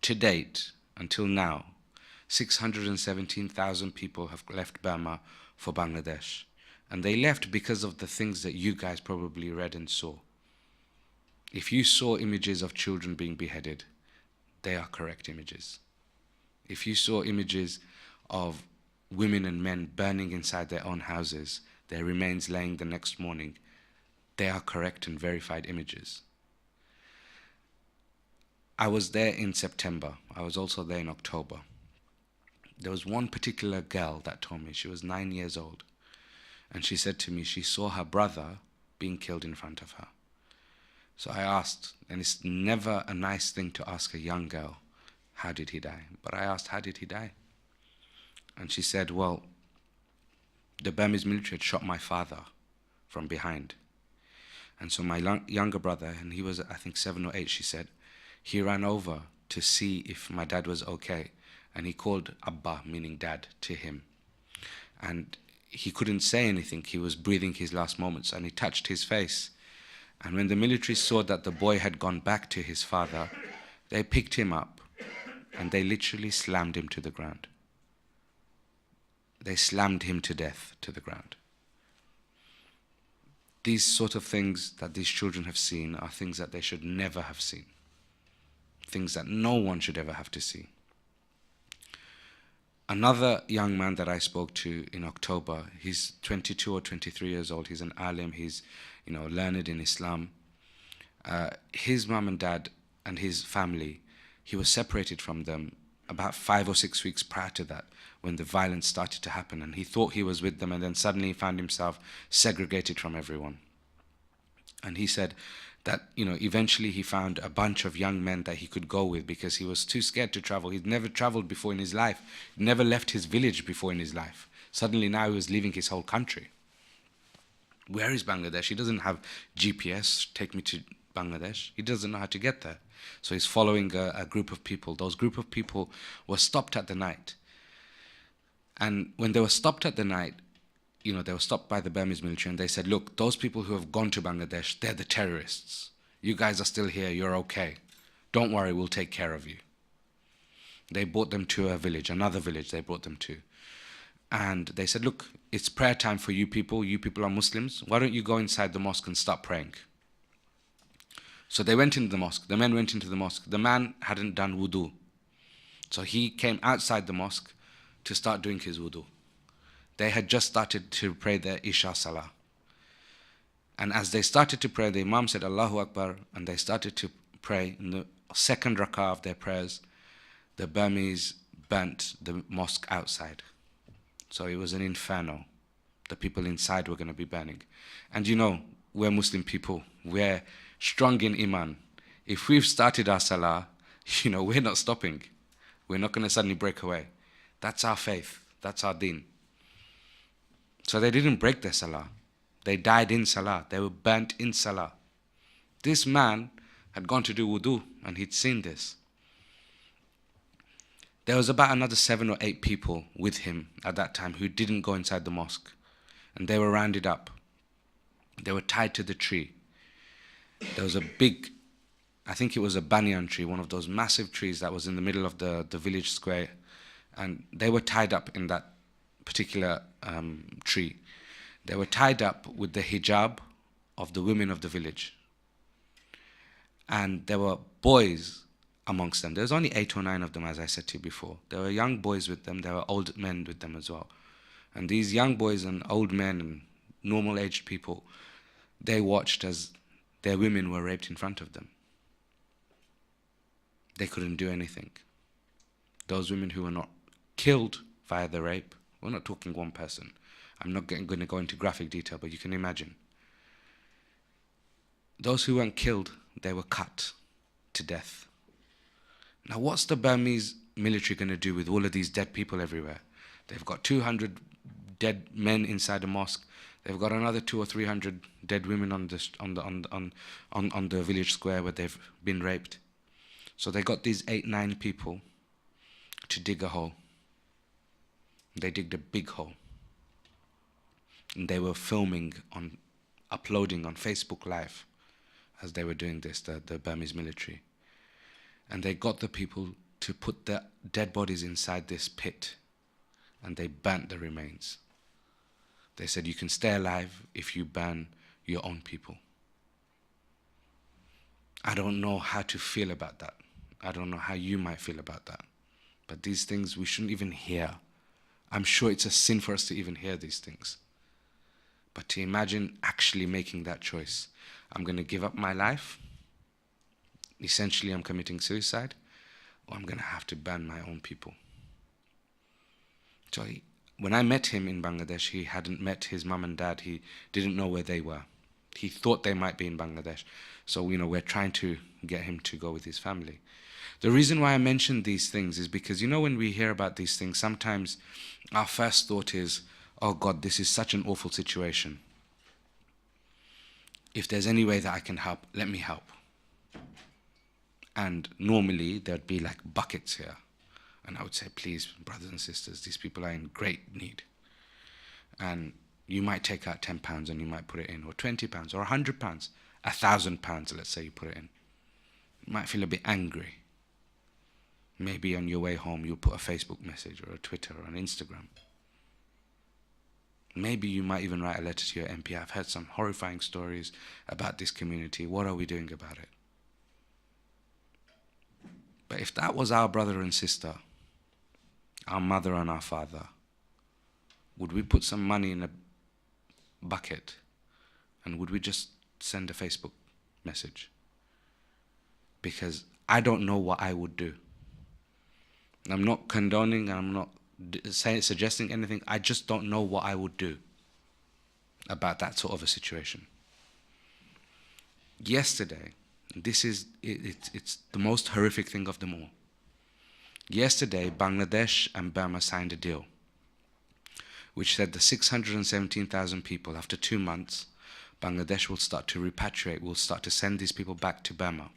To date, until now, 617,000 people have left Burma for Bangladesh, and they left because of the things that you guys probably read and saw. If you saw images of children being beheaded, they are correct images. If you saw images of women and men burning inside their own houses, their remains laying the next morning, they are correct and verified images. I was there in September. I was also there in October. There was one particular girl that told me, she was 9 years old, and she said to me she saw her brother being killed in front of her. So I asked, and it's never a nice thing to ask a young girl, how did he die? But I asked, how did he die? And she said, well, the Burmese military had shot my father from behind, And so my younger brother, and he was I think 7 or 8, she said, he ran over to see if my dad was okay. And he called Abba, meaning dad, to him. And he couldn't say anything. He was breathing his last moments, and he touched his face. And when the military saw that the boy had gone back to his father, they picked him up and they literally slammed him to the ground. They slammed him to death to the ground. These sort of things that these children have seen are things that they should never have seen. Things that no one should ever have to see. Another young man that I spoke to in October, he's 22 or 23 years old. He's an alim. He's, learned in Islam. His mum and dad and his family, he was separated from them about 5 or 6 weeks prior to that, when the violence started to happen. And he thought he was with them, and then suddenly he found himself segregated from everyone. And he said that, eventually he found a bunch of young men that he could go with because he was too scared to travel. He'd never traveled before in his life, never left his village before in his life. Suddenly now he was leaving his whole country. Where is Bangladesh? He doesn't have GPS, take me to Bangladesh. He doesn't know how to get there. So he's following a group of people. Those group of people were stopped at the night. And when they were stopped at the night, they were stopped by the Burmese military, and they said, look, those people who have gone to Bangladesh, they're the terrorists. You guys are still here, you're okay. Don't worry, we'll take care of you. They brought them to a village, another village they brought them to. And they said, look, it's prayer time for you people are Muslims. Why don't you go inside the mosque and start praying? So they went into the mosque, the men went into the mosque. The man hadn't done wudu. So he came outside the mosque to start doing his wudu. They had just started to pray their Isha Salah. And as they started to pray, the Imam said, Allahu Akbar, and they started to pray. In the second rak'ah of their prayers, the Burmese burnt the mosque outside. So it was an inferno. The people inside were going to be burning. And we're Muslim people. We're strong in Iman. If we've started our Salah, we're not stopping. We're not going to suddenly break away. That's our faith. That's our deen. So they didn't break their Salah. They died in Salah. They were burnt in Salah. This man had gone to do wudu, and he'd seen this. There was about another 7 or 8 people with him at that time who didn't go inside the mosque. And they were rounded up. They were tied to the tree. There was a big, I think it was a banyan tree, one of those massive trees that was in the middle of the village square. And they were tied up in that particular tree. They were tied up with the hijab of the women of the village. And there were boys amongst them. There was only 8 or 9 of them, as I said to you before. There were young boys with them. There were old men with them as well. And these young boys and old men and normal-aged people, they watched as their women were raped in front of them. They couldn't do anything. Those women who were not killed via the rape, we're not talking one person. I'm not going to go into graphic detail, but you can imagine. Those who weren't killed, they were cut to death. Now, what's the Burmese military going to do with all of these dead people everywhere? They've got 200 dead men inside the mosque. They've got another 200 or 300 dead women on the village square where they've been raped. So they got these 8, 9 people to dig a hole. They digged a big hole. And they were filming uploading on Facebook Live as they were doing this, the Burmese military. And they got the people to put their dead bodies inside this pit, and they burnt the remains. They said, you can stay alive if you burn your own people. I don't know how to feel about that. I don't know how you might feel about that. But these things we shouldn't even hear. I'm sure it's a sin for us to even hear these things. But to imagine actually making that choice. I'm going to give up my life. Essentially, I'm committing suicide, or I'm going to have to burn my own people. So when I met him in Bangladesh, he hadn't met his mum and dad. He didn't know where they were. He thought they might be in Bangladesh. So, we're trying to get him to go with his family. The reason why I mention these things is because, when we hear about these things, sometimes our first thought is, oh God, this is such an awful situation. If there's any way that I can help, let me help. And normally there'd be like buckets here. And I would say, please, brothers and sisters, these people are in great need. And you might take out £10 and you might put it in, or £20, or £100, £1,000, let's say you put it in. You might feel a bit angry. Maybe on your way home you'll put a Facebook message or a Twitter or an Instagram. Maybe you might even write a letter to your MP. I've heard some horrifying stories about this community. What are we doing about it? But if that was our brother and sister, our mother and our father, would we put some money in a bucket and would we just send a Facebook message? Because I don't know what I would do. I'm not condoning, I'm not suggesting anything. I just don't know what I would do about that sort of a situation. Yesterday, it's the most horrific thing of them all. Yesterday, Bangladesh and Burma signed a deal which said the 617,000 people, after 2 months, Bangladesh will start to repatriate, will start to send these people back to Burma.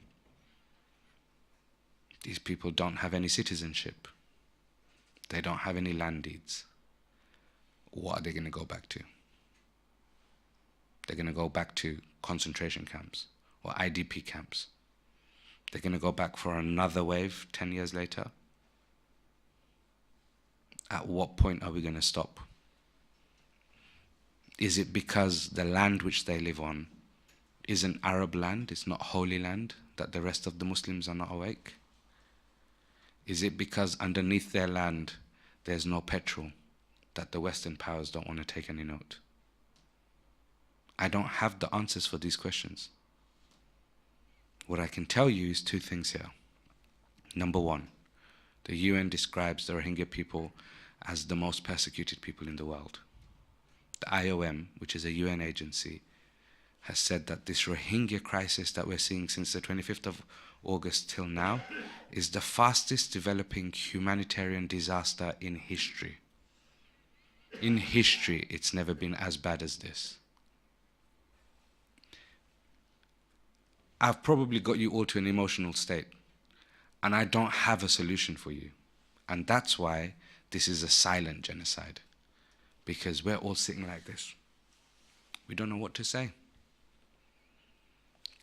These people don't have any citizenship. They don't have any land deeds. What are they going to go back to? They're going to go back to concentration camps or IDP camps. They're going to go back for another wave 10 years later. At what point are we going to stop? Is it because the land which they live on isn't Arab land, it's not holy land, that the rest of the Muslims are not awake? Is it because underneath their land there's no petrol, that the Western powers don't want to take any note? I don't have the answers for these questions. What I can tell you is 2 things here. Number 1, the UN describes the Rohingya people as the most persecuted people in the world. The IOM, which is a UN agency, has said that this Rohingya crisis that we're seeing since the 25th of August till now is the fastest developing humanitarian disaster in history. In history, it's never been as bad as this. I've probably got you all to an emotional state, and I don't have a solution for you. And that's why this is a silent genocide, because we're all sitting like this. We don't know what to say.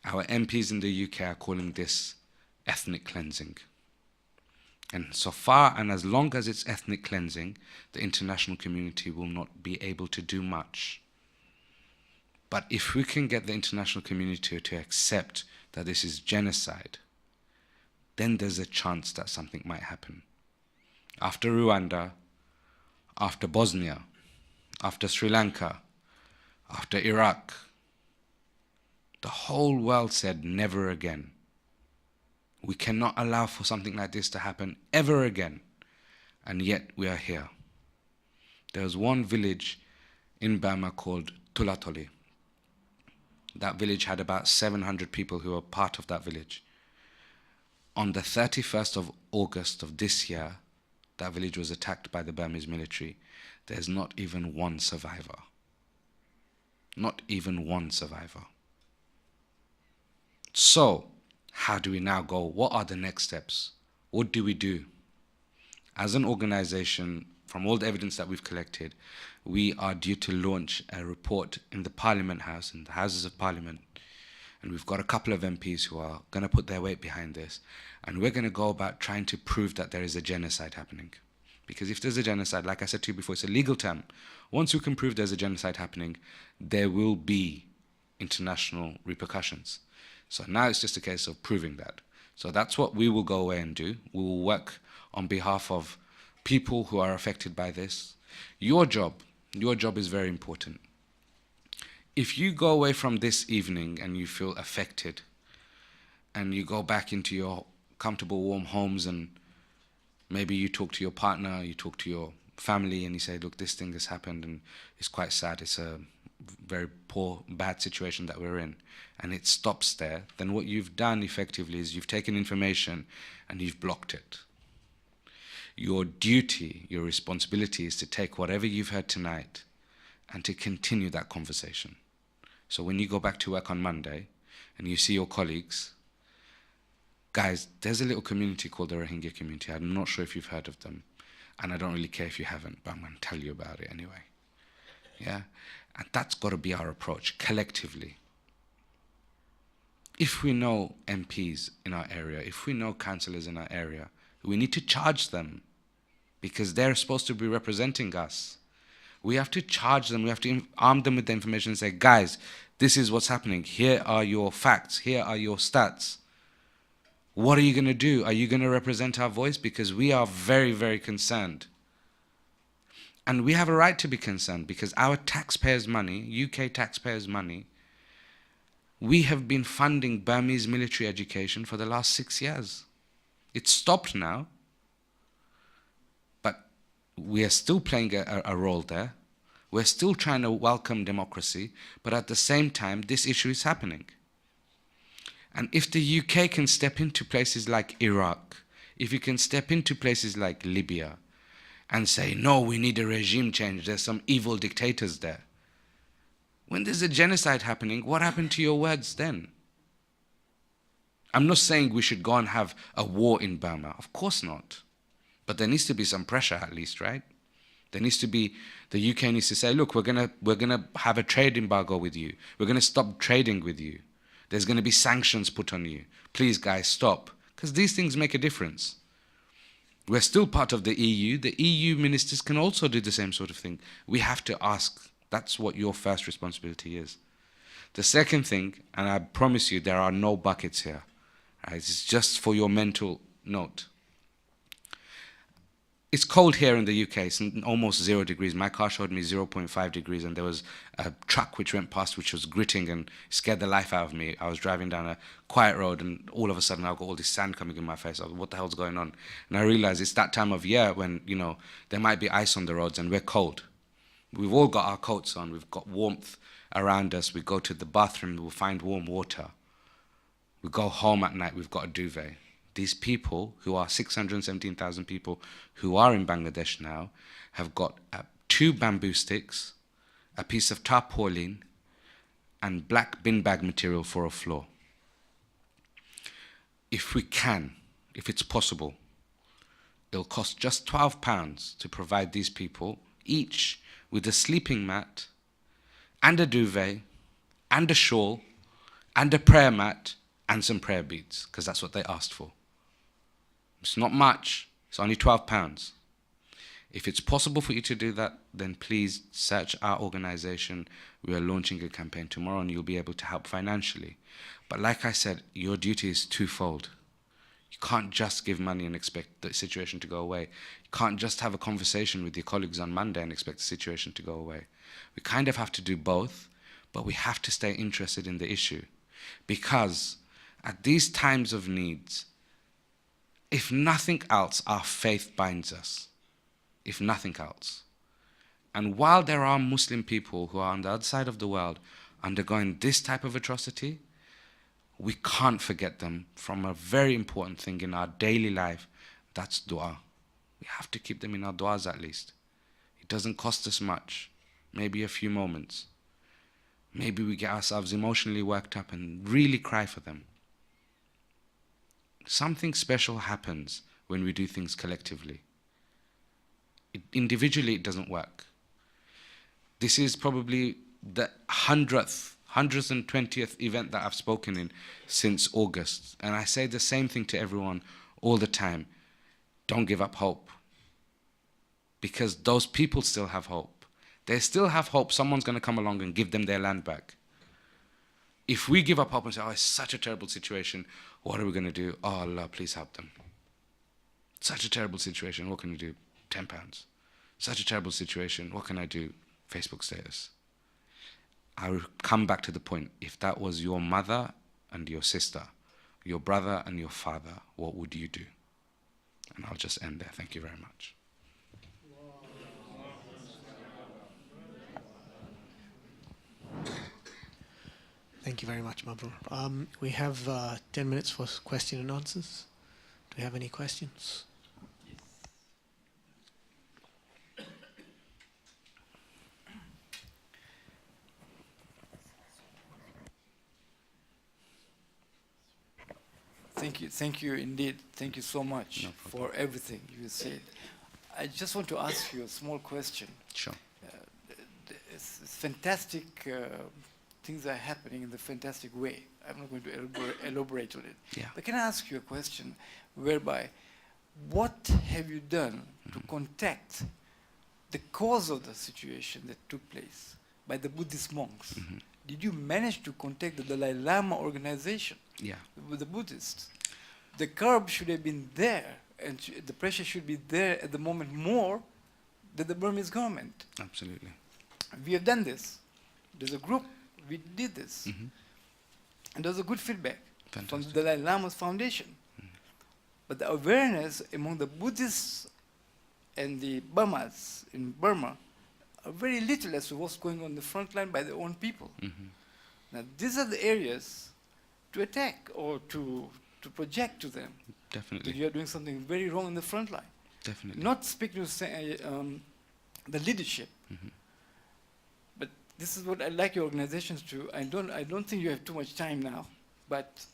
Our MPs in the UK are calling this ethnic cleansing. And so far and as long as it's ethnic cleansing, the international community will not be able to do much. But if we can get the international community to accept that this is genocide, then there's a chance that something might happen. After Rwanda, after Bosnia, after Sri Lanka, after Iraq, the whole world said never again. We cannot allow for something like this to happen ever again. And yet we are here. There was one village in Burma called Tulatoli. That village had about 700 people who were part of that village. On the 31st of August of this year, that village was attacked by the Burmese military. There's not even one survivor. Not even one survivor. So, how do we now go? What are the next steps? What do we do? As an organization, from all the evidence that we've collected, we are due to launch a report in the Parliament House, in the Houses of Parliament. And we've got a couple of MPs who are going to put their weight behind this. And we're going to go about trying to prove that there is a genocide happening. Because if there's a genocide, like I said to you before, it's a legal term. Once you can prove there's a genocide happening, there will be international repercussions. So now it's just a case of proving that. So that's what we will go away and do. We will work on behalf of people who are affected by this. Your job is very important. If you go away from this evening and you feel affected, and you go back into your comfortable, warm homes, and maybe you talk to your partner, you talk to your family, and you say, look, this thing has happened, and it's quite sad, it's a very poor, bad situation that we're in, and it stops there, then what you've done effectively is you've taken information and you've blocked it. Your duty, your responsibility is to take whatever you've heard tonight and to continue that conversation. So when you go back to work on Monday and you see your colleagues, guys, there's a little community called the Rohingya community. I'm not sure if you've heard of them, and I don't really care if you haven't, but I'm going to tell you about it anyway. Yeah? And that's got to be our approach, collectively. If we know MPs in our area, if we know councillors in our area, we need to charge them, because they're supposed to be representing us. We have to charge them, we have to arm them with the information and say, guys, this is what's happening. Here are your facts, here are your stats. What are you going to do? Are you going to represent our voice? Because we are very, very concerned. And we have a right to be concerned, because our taxpayers' money, UK taxpayers' money, we have been funding Burmese military education for the last 6 years. It's stopped now, but we are still playing a role there. We're still trying to welcome democracy, but at the same time, this issue is happening. And if the UK can step into places like Iraq, if you can step into places like Libya and say, no, we need a regime change, there's some evil dictators there. When there's a genocide happening, what happened to your words then? I'm not saying we should go and have a war in Burma. Of course not. But there needs to be some pressure at least, right? There needs to be, the UK needs to say, look, we're gonna have a trade embargo with you. We're gonna stop trading with you. There's gonna be sanctions put on you. Please, guys, stop. Because these things make a difference. We're still part of the EU. The EU ministers can also do the same sort of thing. We have to ask. That's what your first responsibility is. The second thing, and I promise you there are no buckets here. Right? It's just for your mental note. It's cold here in the UK. It's almost 0 degrees. My car showed me 0.5 degrees, and there was a truck which went past which was gritting and scared the life out of me. I was driving down a quiet road, and all of a sudden I've got all this sand coming in my face. I was, what the hell's going on? And I realized it's that time of year when, you know, there might be ice on the roads and we're cold. We've all got our coats on. We've got warmth around us. We go to the bathroom, we'll find warm water. We go home at night, we've got a duvet. These people, who are 617,000 people who are in Bangladesh now, have got 2 bamboo sticks, a piece of tarpaulin, and black bin bag material for a floor. If we can, if it's possible, it'll cost just £12 to provide these people each with a sleeping mat and a duvet and a shawl and a prayer mat and some prayer beads, because that's what they asked for. It's not much, it's only £12. If it's possible for you to do that, then please search our organization. We are launching a campaign tomorrow and you'll be able to help financially. But like I said, your duty is twofold. You can't just give money and expect the situation to go away. You can't just have a conversation with your colleagues on Monday and expect the situation to go away. We kind of have to do both, but we have to stay interested in the issue. Because at these times of needs, if nothing else, our faith binds us. If nothing else. And while there are Muslim people who are on the other side of the world undergoing this type of atrocity, we can't forget them from a very important thing in our daily life, that's dua. We have to keep them in our duas at least. It doesn't cost us much, maybe a few moments. Maybe we get ourselves emotionally worked up and really cry for them. Something special happens when we do things collectively. Individually, it doesn't work. This is probably the 120th event that I've spoken in since August. And I say the same thing to everyone all the time. Don't give up hope. Because those people still have hope. They still have hope someone's going to come along and give them their land back. If we give up hope and say, oh, it's such a terrible situation, what are we going to do? Oh, Allah, please help them. Such a terrible situation, what can we do? £10. Such a terrible situation, what can I do? Facebook status. I will come back to the point. If that was your mother and your sister, your brother and your father, what would you do? And I'll just end there. Thank you very much. Thank you very much, Mabrur. We have 10 minutes for question and answers. Do we have any questions? Thank you indeed. Thank you so much No for everything you said. I just want to ask you a small question. Sure. It's fantastic things are happening in the fantastic way. I'm not going to elaborate on it. Yeah. But can I ask you a question whereby, what have you done to contact the cause of the situation that took place by the Buddhist monks? Did you manage to contact the Dalai Lama organization Yeah. with the Buddhists? The curb should have been there, and the pressure should be there at the moment more than the Burmese government. Absolutely. We have done this. There's a group, we did this. And there was a good feedback from the Dalai Lama's foundation. But the awareness among the Buddhists and the Burmas in Burma are very little as to what's going on the front line by their own people. Now, these are the areas to attack or to project to them Definitely. that you are doing something very wrong in the front line. Definitely. Not speaking to the leadership, but this is what I'd like your organizations to. I don't think you have too much time now, but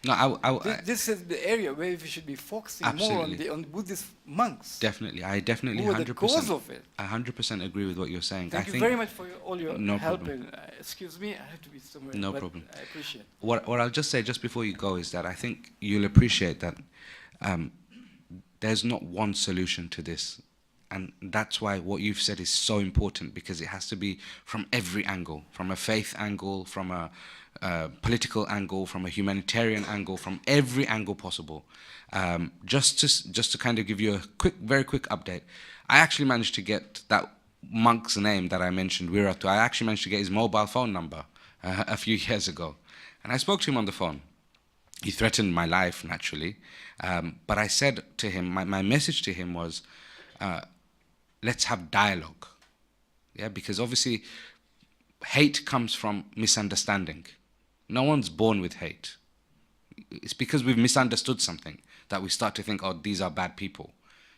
No, this is the area where we should be focusing more on Buddhist monks. Definitely. I definitely Who are the cause of it. 100% agree with what you're saying. Thank you very much for all your No help. problem. And, excuse me, I have to be somewhere. No but problem. I appreciate it. What I'll just say just before you go is that I think you'll appreciate that there's not one solution to this. And that's why what you've said is so important, because it has to be from every angle, from a faith angle, from a political angle, from a humanitarian angle, from every angle possible. Just to kind of give you a very quick update, I actually managed to get that monk's name that I mentioned, Wiratu. I actually managed to get his mobile phone number a few years ago. And I spoke to him on the phone. He threatened my life, naturally. But I said to him, my message to him was, let's have dialogue. Yeah, because obviously hate comes from misunderstanding. No one's born with hate. It's because we've misunderstood something that we start to think, oh, these are bad people.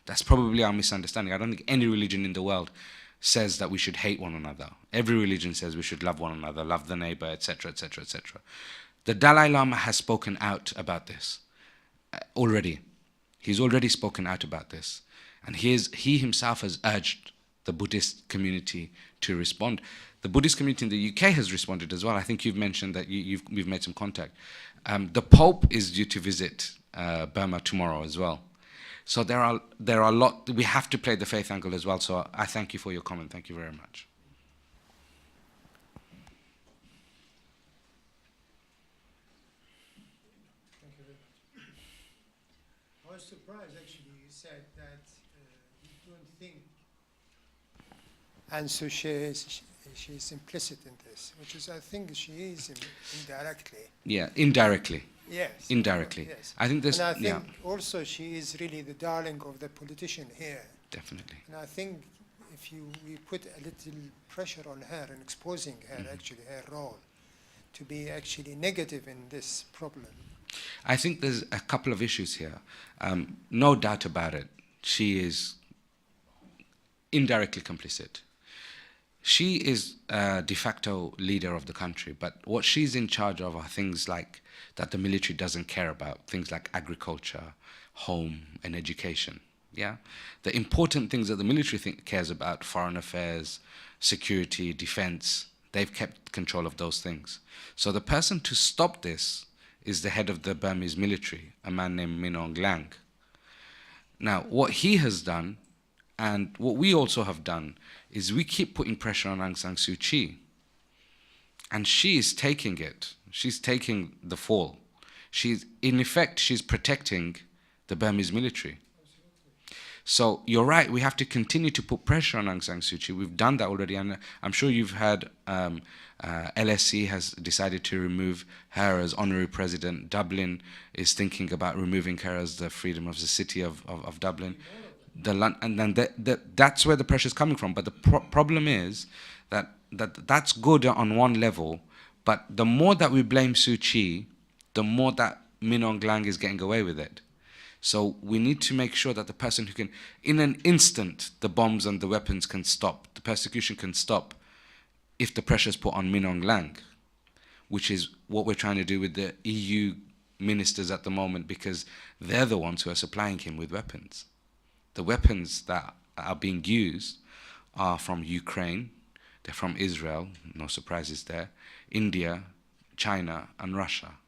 That's probably our misunderstanding. I don't think any religion in the world says that we should hate one another. Every religion says we should love one another, love the neighbor, etc., etc., etc. The Dalai Lama has spoken out about this already. He's already spoken out about this. And he himself has urged the Buddhist community to respond. The Buddhist community in the UK has responded as well. I think you've mentioned that we've made some contact. The Pope is due to visit Burma tomorrow as well. So there are a lot. We have to play the faith angle as well. So I thank you for your comment. Thank you very much. Thank you very much. I was surprised, actually, you said that you don't think, and so she's implicit in this, which is, I think she is indirectly. Yeah, indirectly. Yes. Indirectly. Yes. I think this. And I think also she is really the darling of the politician here. Definitely. And I think if we put a little pressure on her and exposing her, actually, her role to be actually negative in this problem. I think there's a couple of issues here. No doubt about it. She is indirectly complicit. She is a de facto leader of the country, but what she's in charge of are things like that the military doesn't care about, things like agriculture, home, and education. Yeah, the important things that the military cares about, foreign affairs, security, defense, they've kept control of those things. So the person to stop this is the head of the Burmese military, a man named Min Aung Hlaing. Now, what he has done, and what we also have done, is we keep putting pressure on Aung San Suu Kyi. And she is taking it. She's taking the fall. In effect, she's protecting the Burmese military. So you're right, we have to continue to put pressure on Aung San Suu Kyi. We've done that already, and I'm sure you've heard LSE has decided to remove her as honorary president. Dublin is thinking about removing her as the freedom of the city of Dublin. And then that's where the pressure is coming from. But the problem is that's good on one level, but the more that we blame Suu Kyi, the more that Min Aung Hlaing is getting away with it. So we need to make sure that the person who can, in an instant, the bombs and the weapons can stop, the persecution can stop, if the pressure is put on Min Aung Hlaing, which is what we're trying to do with the EU ministers at the moment because they're the ones who are supplying him with weapons. The weapons that are being used are from Ukraine, they're from Israel, no surprises there, India, China, and Russia.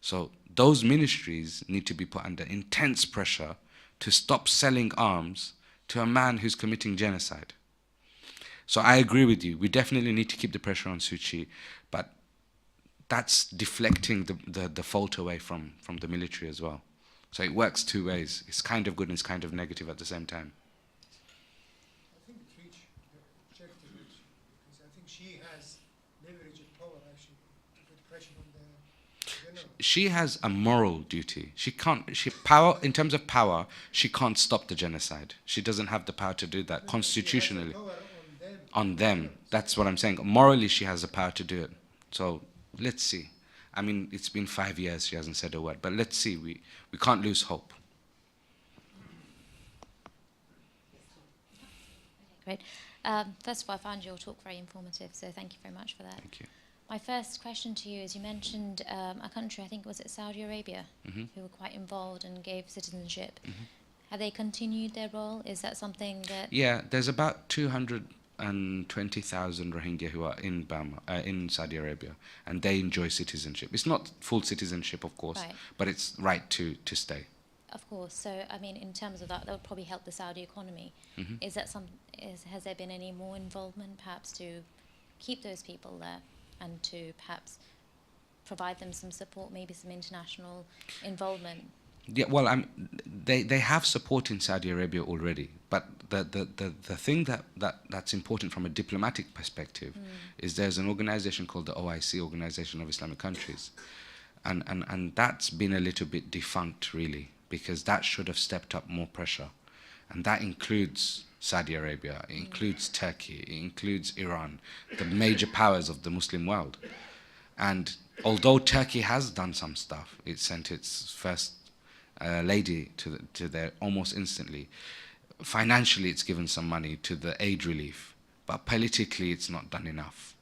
So those ministries need to be put under intense pressure to stop selling arms to a man who's committing genocide. So I agree with you. We definitely need to keep the pressure on Suu Kyi, but that's deflecting the fault away from the military as well. So it works two ways. It's kind of good and it's kind of negative at the same time. I think it reached the objective actually, because I think she has leverage and power actually to put pressure on the general. She has a moral duty. She can't. Power in terms of power, she can't stop the genocide. She doesn't have the power to do that constitutionally. Power On them. That's what I'm saying. Morally, she has the power to do it. So let's see. I mean, it's been 5 years. She hasn't said a word. But let's see. We can't lose hope. Great. First of all, I found your talk very informative, so thank you very much for that. Thank you. My first question to you is, you mentioned a country, I think, was it Saudi Arabia, who were quite involved and gave citizenship. Have they continued their role? Is that something that... Yeah, there's about 220,000 Rohingya who are in Burma, in Saudi Arabia, and they enjoy citizenship. It's not full citizenship, of course, Right. but it's right to stay. Of course. So, I mean, in terms of that, that would probably help the Saudi economy. Is that has there been any more involvement, perhaps, to keep those people there and to perhaps provide them some support, maybe some international involvement? Yeah, well, they have support in Saudi Arabia already, but the thing that's important from a diplomatic perspective is there's an organization called the OIC, Organization of Islamic Countries, and that's been a little bit defunct, really, because that should have stepped up more pressure, and that includes Saudi Arabia, it includes Turkey, it includes Iran, the major powers of the Muslim world. And although Turkey has done some stuff, it sent its first lady to there almost instantly. Financially, it's given some money to the aid relief, but politically, it's not done enough.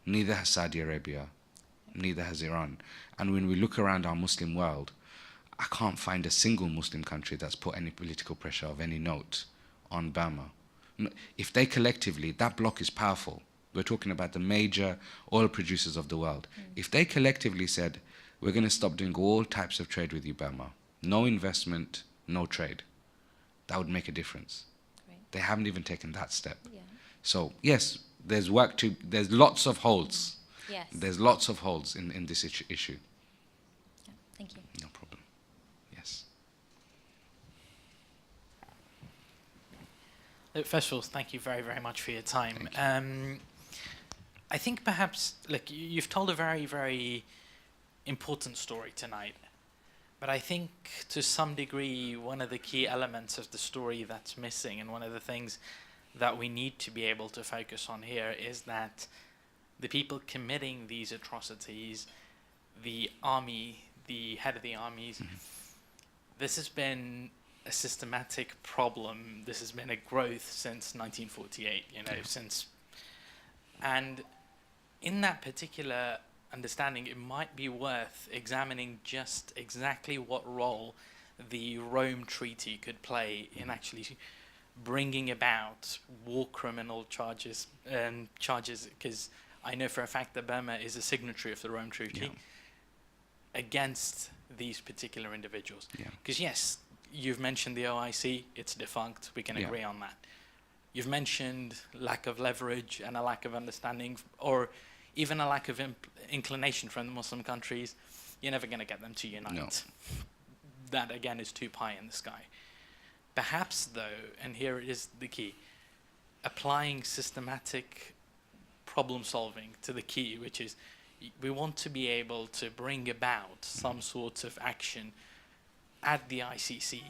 Neither has Saudi Arabia, neither has Iran. And when we look around our Muslim world, I can't find a single Muslim country that's put any political pressure of any note on Burma. If they collectively, that bloc is powerful. We're talking about the major oil producers of the world. If they collectively said, we're going to stop doing all types of trade with you, Burma, no investment, no trade, that would make a difference. Great. They haven't even taken that step. Yeah. So yes, there's lots of holes. Yes. There's lots of holes in this issue. Yeah. Thank you. No problem. Yes. First of all, thank you very, very much for your time. I think perhaps, look, you've told a very, very important story tonight. But I think to some degree, one of the key elements of the story that's missing, and one of the things that we need to be able to focus on here, is that the people committing these atrocities, the army, the head of the armies, this has been a systematic problem. This has been a growth since 1948, since. And in that particular understanding, it might be worth examining just exactly what role the Rome Treaty could play in actually bringing about war criminal charges, because I know for a fact that Burma is a signatory of the Rome Treaty against these particular individuals. Because yes, you've mentioned the OIC, it's defunct, we can agree on that. You've mentioned lack of leverage and a lack of understanding, or even a lack of inclination from the Muslim countries. You're never going to get them to unite. No. That, again, is too pie in the sky. Perhaps, though, and here is the key, applying systematic problem solving to the key, which is we want to be able to bring about some sort of action at the ICC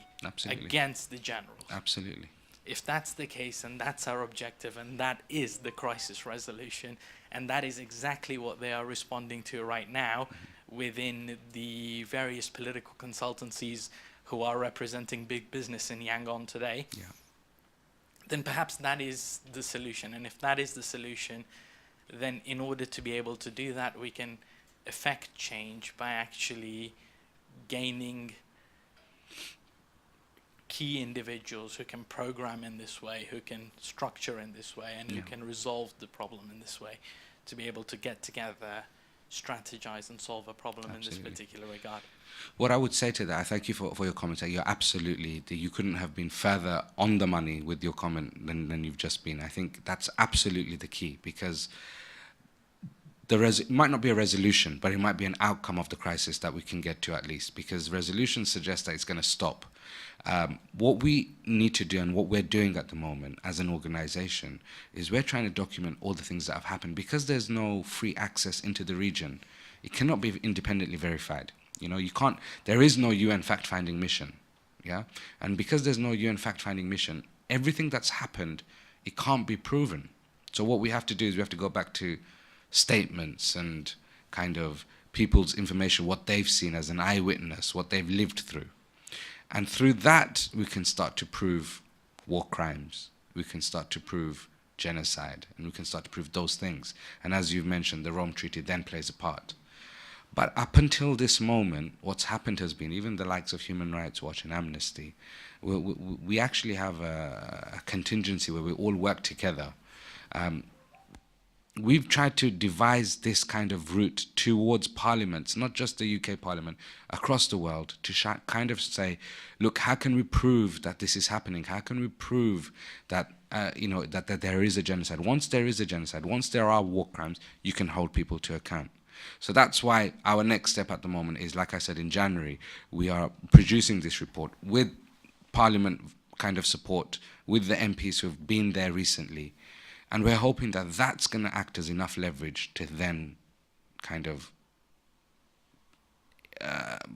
against the generals. Absolutely. If that's the case, and that's our objective, and that is the crisis resolution, and that is exactly what they are responding to right now within the various political consultancies who are representing big business in Yangon today, then perhaps that is the solution. And if that is the solution, then in order to be able to do that, we can effect change by actually gaining key individuals who can program in this way, who can structure in this way, and who can resolve the problem in this way, to be able to get together, strategize, and solve a problem in this particular regard. What I would say to that, I thank you for your comment. You're absolutely, you couldn't have been further on the money with your comment than you've just been. I think that's absolutely the key, because it might not be a resolution, but it might be an outcome of the crisis that we can get to at least, because resolution suggests that it's going to stop. What we need to do, and what we're doing at the moment as an organization, is we're trying to document all the things that have happened. Because there's no free access into the region, it cannot be independently verified. You know, you can't, there is no UN fact-finding mission, yeah? And because there's no UN fact-finding mission, everything that's happened, it can't be proven. So what we have to do is we have to go back to statements and kind of people's information, what they've seen as an eyewitness, what they've lived through. And through that, we can start to prove war crimes. We can start to prove genocide, and we can start to prove those things. And as you've mentioned, the Rome Treaty then plays a part. But up until this moment, what's happened has been, even the likes of Human Rights Watch and Amnesty, we actually have a contingency where we all work together. We've tried to devise this kind of route towards parliaments, not just the UK Parliament, across the world, to kind of say, look, how can we prove that this is happening? How can we prove that, that there is a genocide? Once there is a genocide, once there are war crimes, you can hold people to account. So that's why our next step at the moment is, like I said, in January, we are producing this report with Parliament kind of support, with the MPs who have been there recently. And we're hoping that that's going to act as enough leverage to then kind of,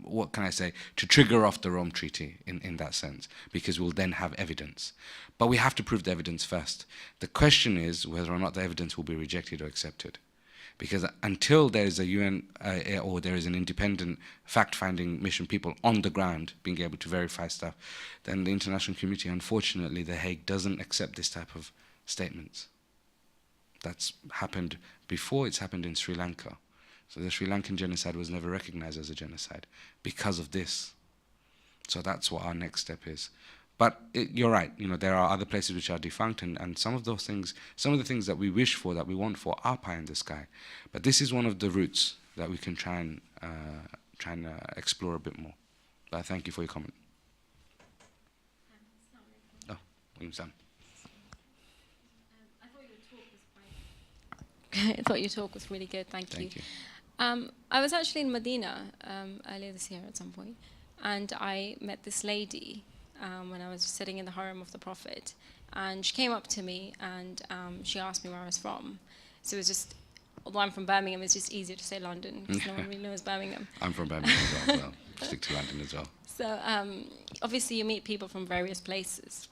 what can I say, to trigger off the Rome Treaty in that sense, because we'll then have evidence. But we have to prove the evidence first. The question is whether or not the evidence will be rejected or accepted. Because until there is a UN or there is an independent fact-finding mission, people on the ground being able to verify stuff, then the international community, unfortunately, The Hague doesn't accept this type of statements. That's happened before. It's happened in Sri Lanka. So the Sri Lankan genocide was never recognized as a genocide because of this. So that's what our next step is. But you're right, there are other places which are defunct, and some of those things, some of the things that we wish for, that we want for, are pie in the sky. But this is one of the routes that we can try and explore a bit more. But thank you for your comment. Oh, Sam. I thought your talk was really good, thank you. I was actually in Medina earlier this year at some point, and I met this lady when I was sitting in the harem of the Prophet, and she came up to me and she asked me where I was from. So it was just, although I'm from Birmingham, it's just easier to say London, because no one really knows Birmingham. I'm from Birmingham as well, stick to London as well. So obviously you meet people from various places.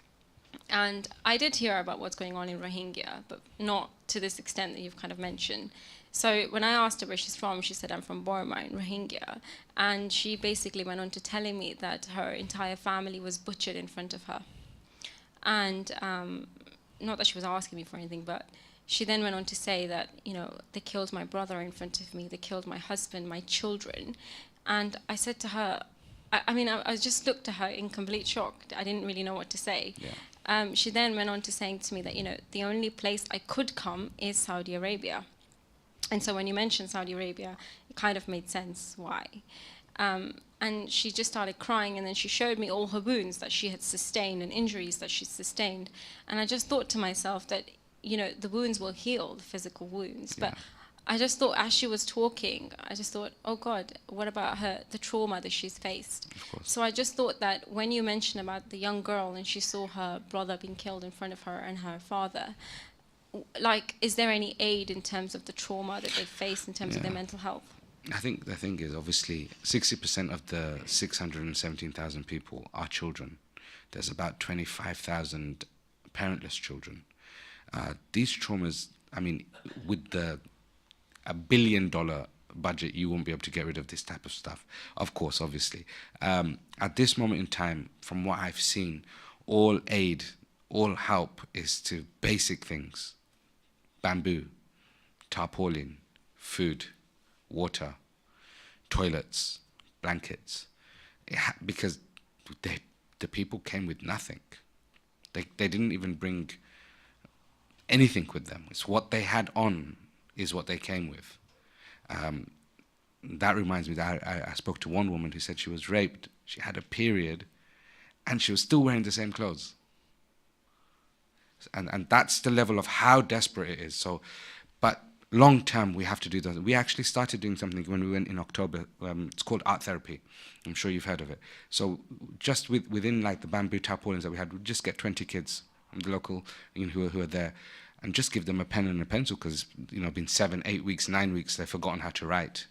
And I did hear about what's going on in Rohingya, but not to this extent that you've kind of mentioned. So when I asked her where she's from, she said, I'm from Burma in Rohingya. And she basically went on to telling me that her entire family was butchered in front of her. And not that she was asking me for anything, but she then went on to say that, they killed my brother in front of me, they killed my husband, my children. And I said to her, I just looked at her in complete shock. I didn't really know what to say. Yeah. She then went on to saying to me that, the only place I could come is Saudi Arabia. And so when you mentioned Saudi Arabia, it kind of made sense why. And she just started crying, and then she showed me all her wounds that she had sustained and injuries that she'd sustained. And I just thought to myself that, the wounds will heal, the physical wounds. Yeah. But I just thought, as she was talking, I just thought, oh God, what about the trauma that she's faced? Of course. So I just thought that when you mentioned about the young girl and she saw her brother being killed in front of her and her father, is there any aid in terms of the trauma that they face in terms of their mental health? I think the thing is, obviously, 60% of the 617,000 people are children. There's about 25,000 parentless children. These traumas, with the $1 billion budget, you won't be able to get rid of this type of stuff. Of course, obviously. At this moment in time, from what I've seen, all aid, all help is to basic things. Bamboo, tarpaulin, food, water, toilets, blankets. Because the people came with nothing. They didn't even bring anything with them. It's what they had on is what they came with. That reminds me that I spoke to one woman who said she was raped, she had a period, and she was still wearing the same clothes. And that's the level of how desperate it is. So, but long term, we have to do that. We actually started doing something when we went in October. It's called art therapy. I'm sure you've heard of it. So just within like the bamboo tarpaulins that we had, we'd just get 20 kids from the local, who are there, and just give them a pen and a pencil because been 7, 8 weeks, 9 weeks, they've forgotten how to write.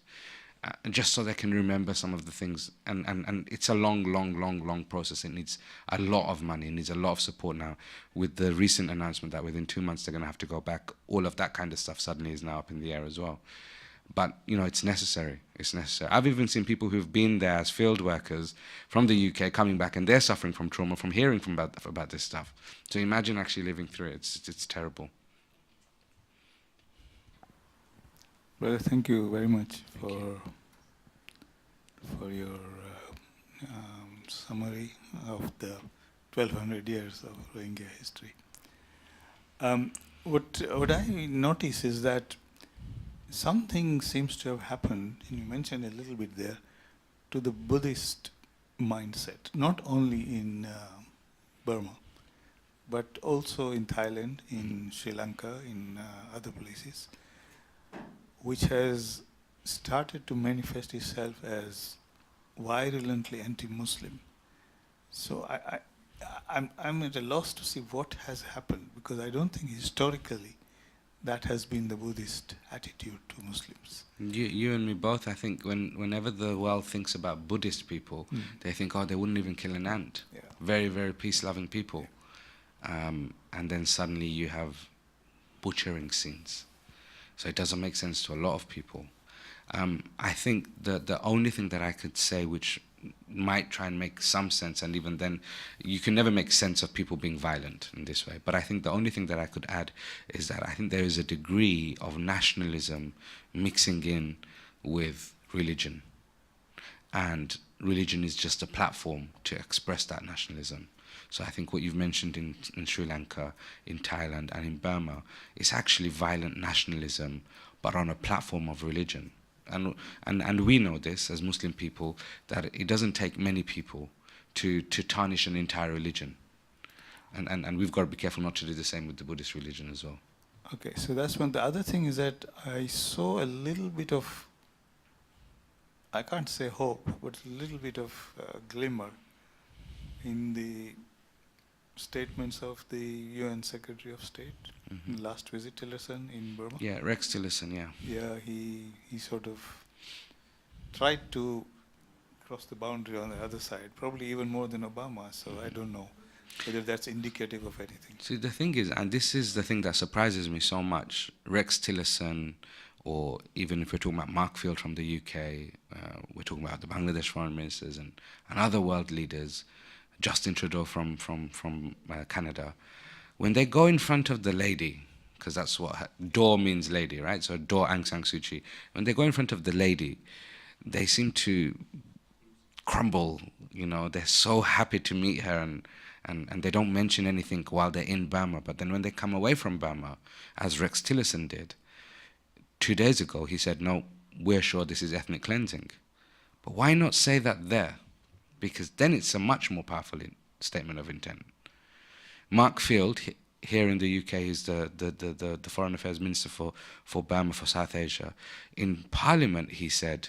Just so they can remember some of the things. And it's a long process. It needs a lot of money. It needs a lot of support now. With the recent announcement that within 2 months they're going to have to go back, all of that kind of stuff suddenly is now up in the air as well. But, it's necessary. It's necessary. I've even seen people who've been there as field workers from the UK coming back, and they're suffering from trauma from hearing about this stuff. So imagine actually living through it. It's terrible. Brother, thank you very much for your summary of the 1200 years of Rohingya history. What I notice is that something seems to have happened, and you mentioned a little bit there, to the Buddhist mindset, not only in Burma, but also in Thailand, in Sri Lanka, in other places, which has started to manifest itself as virulently anti-Muslim. So I'm at a loss to see what has happened, because I don't think historically that has been the Buddhist attitude to Muslims. You and me both. I think whenever the world thinks about Buddhist people, they think, they wouldn't even kill an ant. Yeah. Very, very peace-loving people. And then suddenly you have butchering scenes. So it doesn't make sense to a lot of people. I think the only thing that I could say which might try and make some sense, and even then, you can never make sense of people being violent in this way. But I think the only thing that I could add is that I think there is a degree of nationalism mixing in with religion. And religion is just a platform to express that nationalism. So I think what you've mentioned in Sri Lanka, in Thailand, and in Burma is actually violent nationalism, but on a platform of religion. And we know this as Muslim people, that it doesn't take many people to tarnish an entire religion. And we've got to be careful not to do the same with the Buddhist religion as well. Okay, so that's one. The other thing is that I saw a little bit of, I can't say hope, but a little bit of glimmer in the statements of the UN Secretary of State in last visit Tillerson in Burma. Yeah, Rex Tillerson, yeah. Yeah, he sort of tried to cross the boundary on the other side, probably even more than Obama, so I don't know whether that's indicative of anything. See, the thing is, and this is the thing that surprises me so much, Rex Tillerson, or even if we're talking about Mahfil from the UK, we're talking about the Bangladesh foreign ministers and other world leaders, Justin Trudeau from Canada, when they go in front of the lady, because that's what Daw means lady, right? So Daw Aung San Suu Kyi. When they go in front of the lady, they seem to crumble. They're so happy to meet her, and they don't mention anything while they're in Burma. But then when they come away from Burma, as Rex Tillerson did 2 days ago, he said, "No, we're sure this is ethnic cleansing." But why not say that there? Because then it's a much more powerful statement of intent. Mark Field, here in the UK, is the Foreign Affairs Minister for Burma, for South Asia. In Parliament, he said,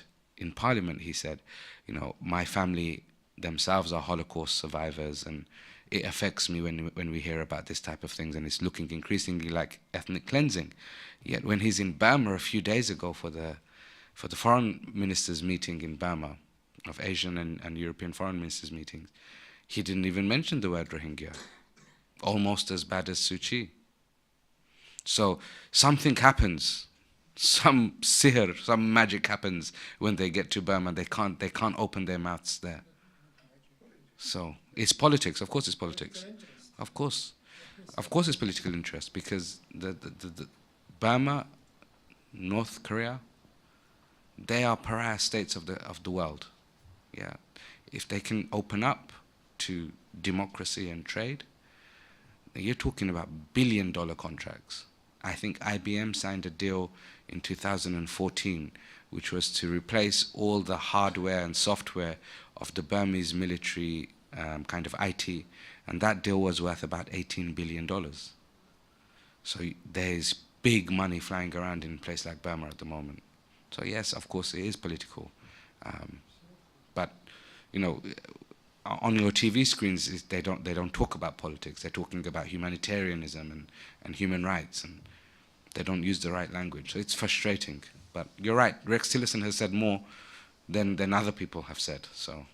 my family themselves are Holocaust survivors, and it affects me when we hear about this type of things, and it's looking increasingly like ethnic cleansing. Yet when he's in Burma a few days ago for the foreign ministers meeting in Burma, of Asian and European foreign ministers meetings, he didn't even mention the word Rohingya. Almost as bad as Suu Kyi. So something happens, some sihr, some magic happens when they get to Burma. They can't open their mouths there. So it's politics. Of course, it's politics. Of course it's political interest, because the Burma, North Korea, they are pariah states of the world. Yeah, if they can open up to democracy and trade, you're talking about billion-dollar contracts. I think IBM signed a deal in 2014, which was to replace all the hardware and software of the Burmese military kind of IT, and that deal was worth about $18 billion. So there's big money flying around in a place like Burma at the moment. So yes, of course, it is political. But, you know, on your TV screens, they don't talk about politics. They're talking about humanitarianism and human rights, and they don't use the right language. So it's frustrating. But you're right, Rex Tillerson has said more than other people have said. So,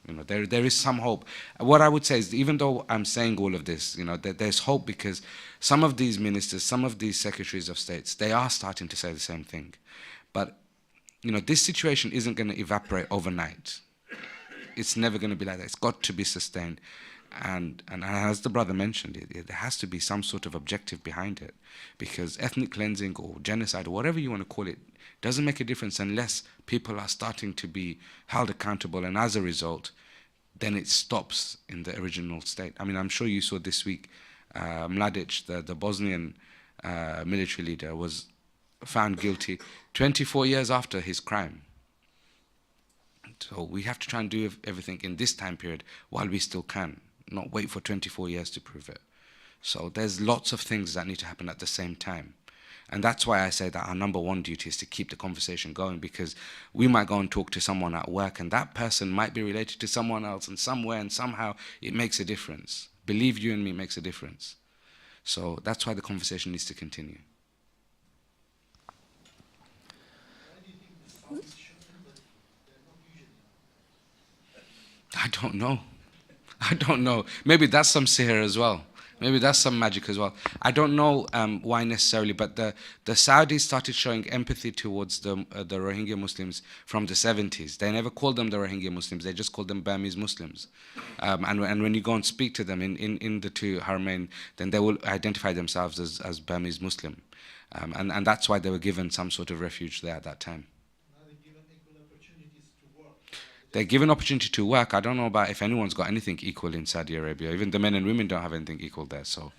you know, there is some hope. What I would say is, even though I'm saying all of this, you know, there's hope, because some of these ministers, some of these secretaries of states, they are starting to say the same thing. But, you know, this situation isn't going to evaporate overnight. It's never going to be like that. It's got to be sustained. And as the brother mentioned, there has to be some sort of objective behind it, because ethnic cleansing or genocide or whatever you want to call it doesn't make a difference unless people are starting to be held accountable, and as a result, then it stops in the original state. I mean, I'm sure you saw this week, Mladic, the Bosnian military leader, was found guilty 24 years after his crime. So we have to try and do everything in this time period while we still can, not wait for 24 years to prove it. So there's lots of things that need to happen at the same time. And that's why I say that our number one duty is to keep the conversation going, because we might go and talk to someone at work, and that person might be related to someone else, and somewhere and somehow it makes a difference. Believe you and me, it makes a difference. So that's why the conversation needs to continue. I don't know. I don't know. Maybe that's some sihr as well. Maybe that's some magic as well. I don't know why necessarily, but the Saudis started showing empathy towards the Rohingya Muslims from the 70s. They never called them the Rohingya Muslims. They just called them Burmese Muslims. And when you go and speak to them in the two Haramain, then they will identify themselves as Burmese Muslim. And that's why they were given some sort of refuge there at that time. They're given opportunity to work. I don't know about if anyone's got anything equal in Saudi Arabia. Even the men and women don't have anything equal there. So,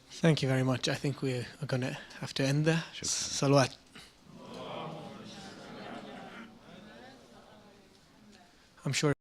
thank you very much. I think we are going to have to end there. Salawat. I'm sure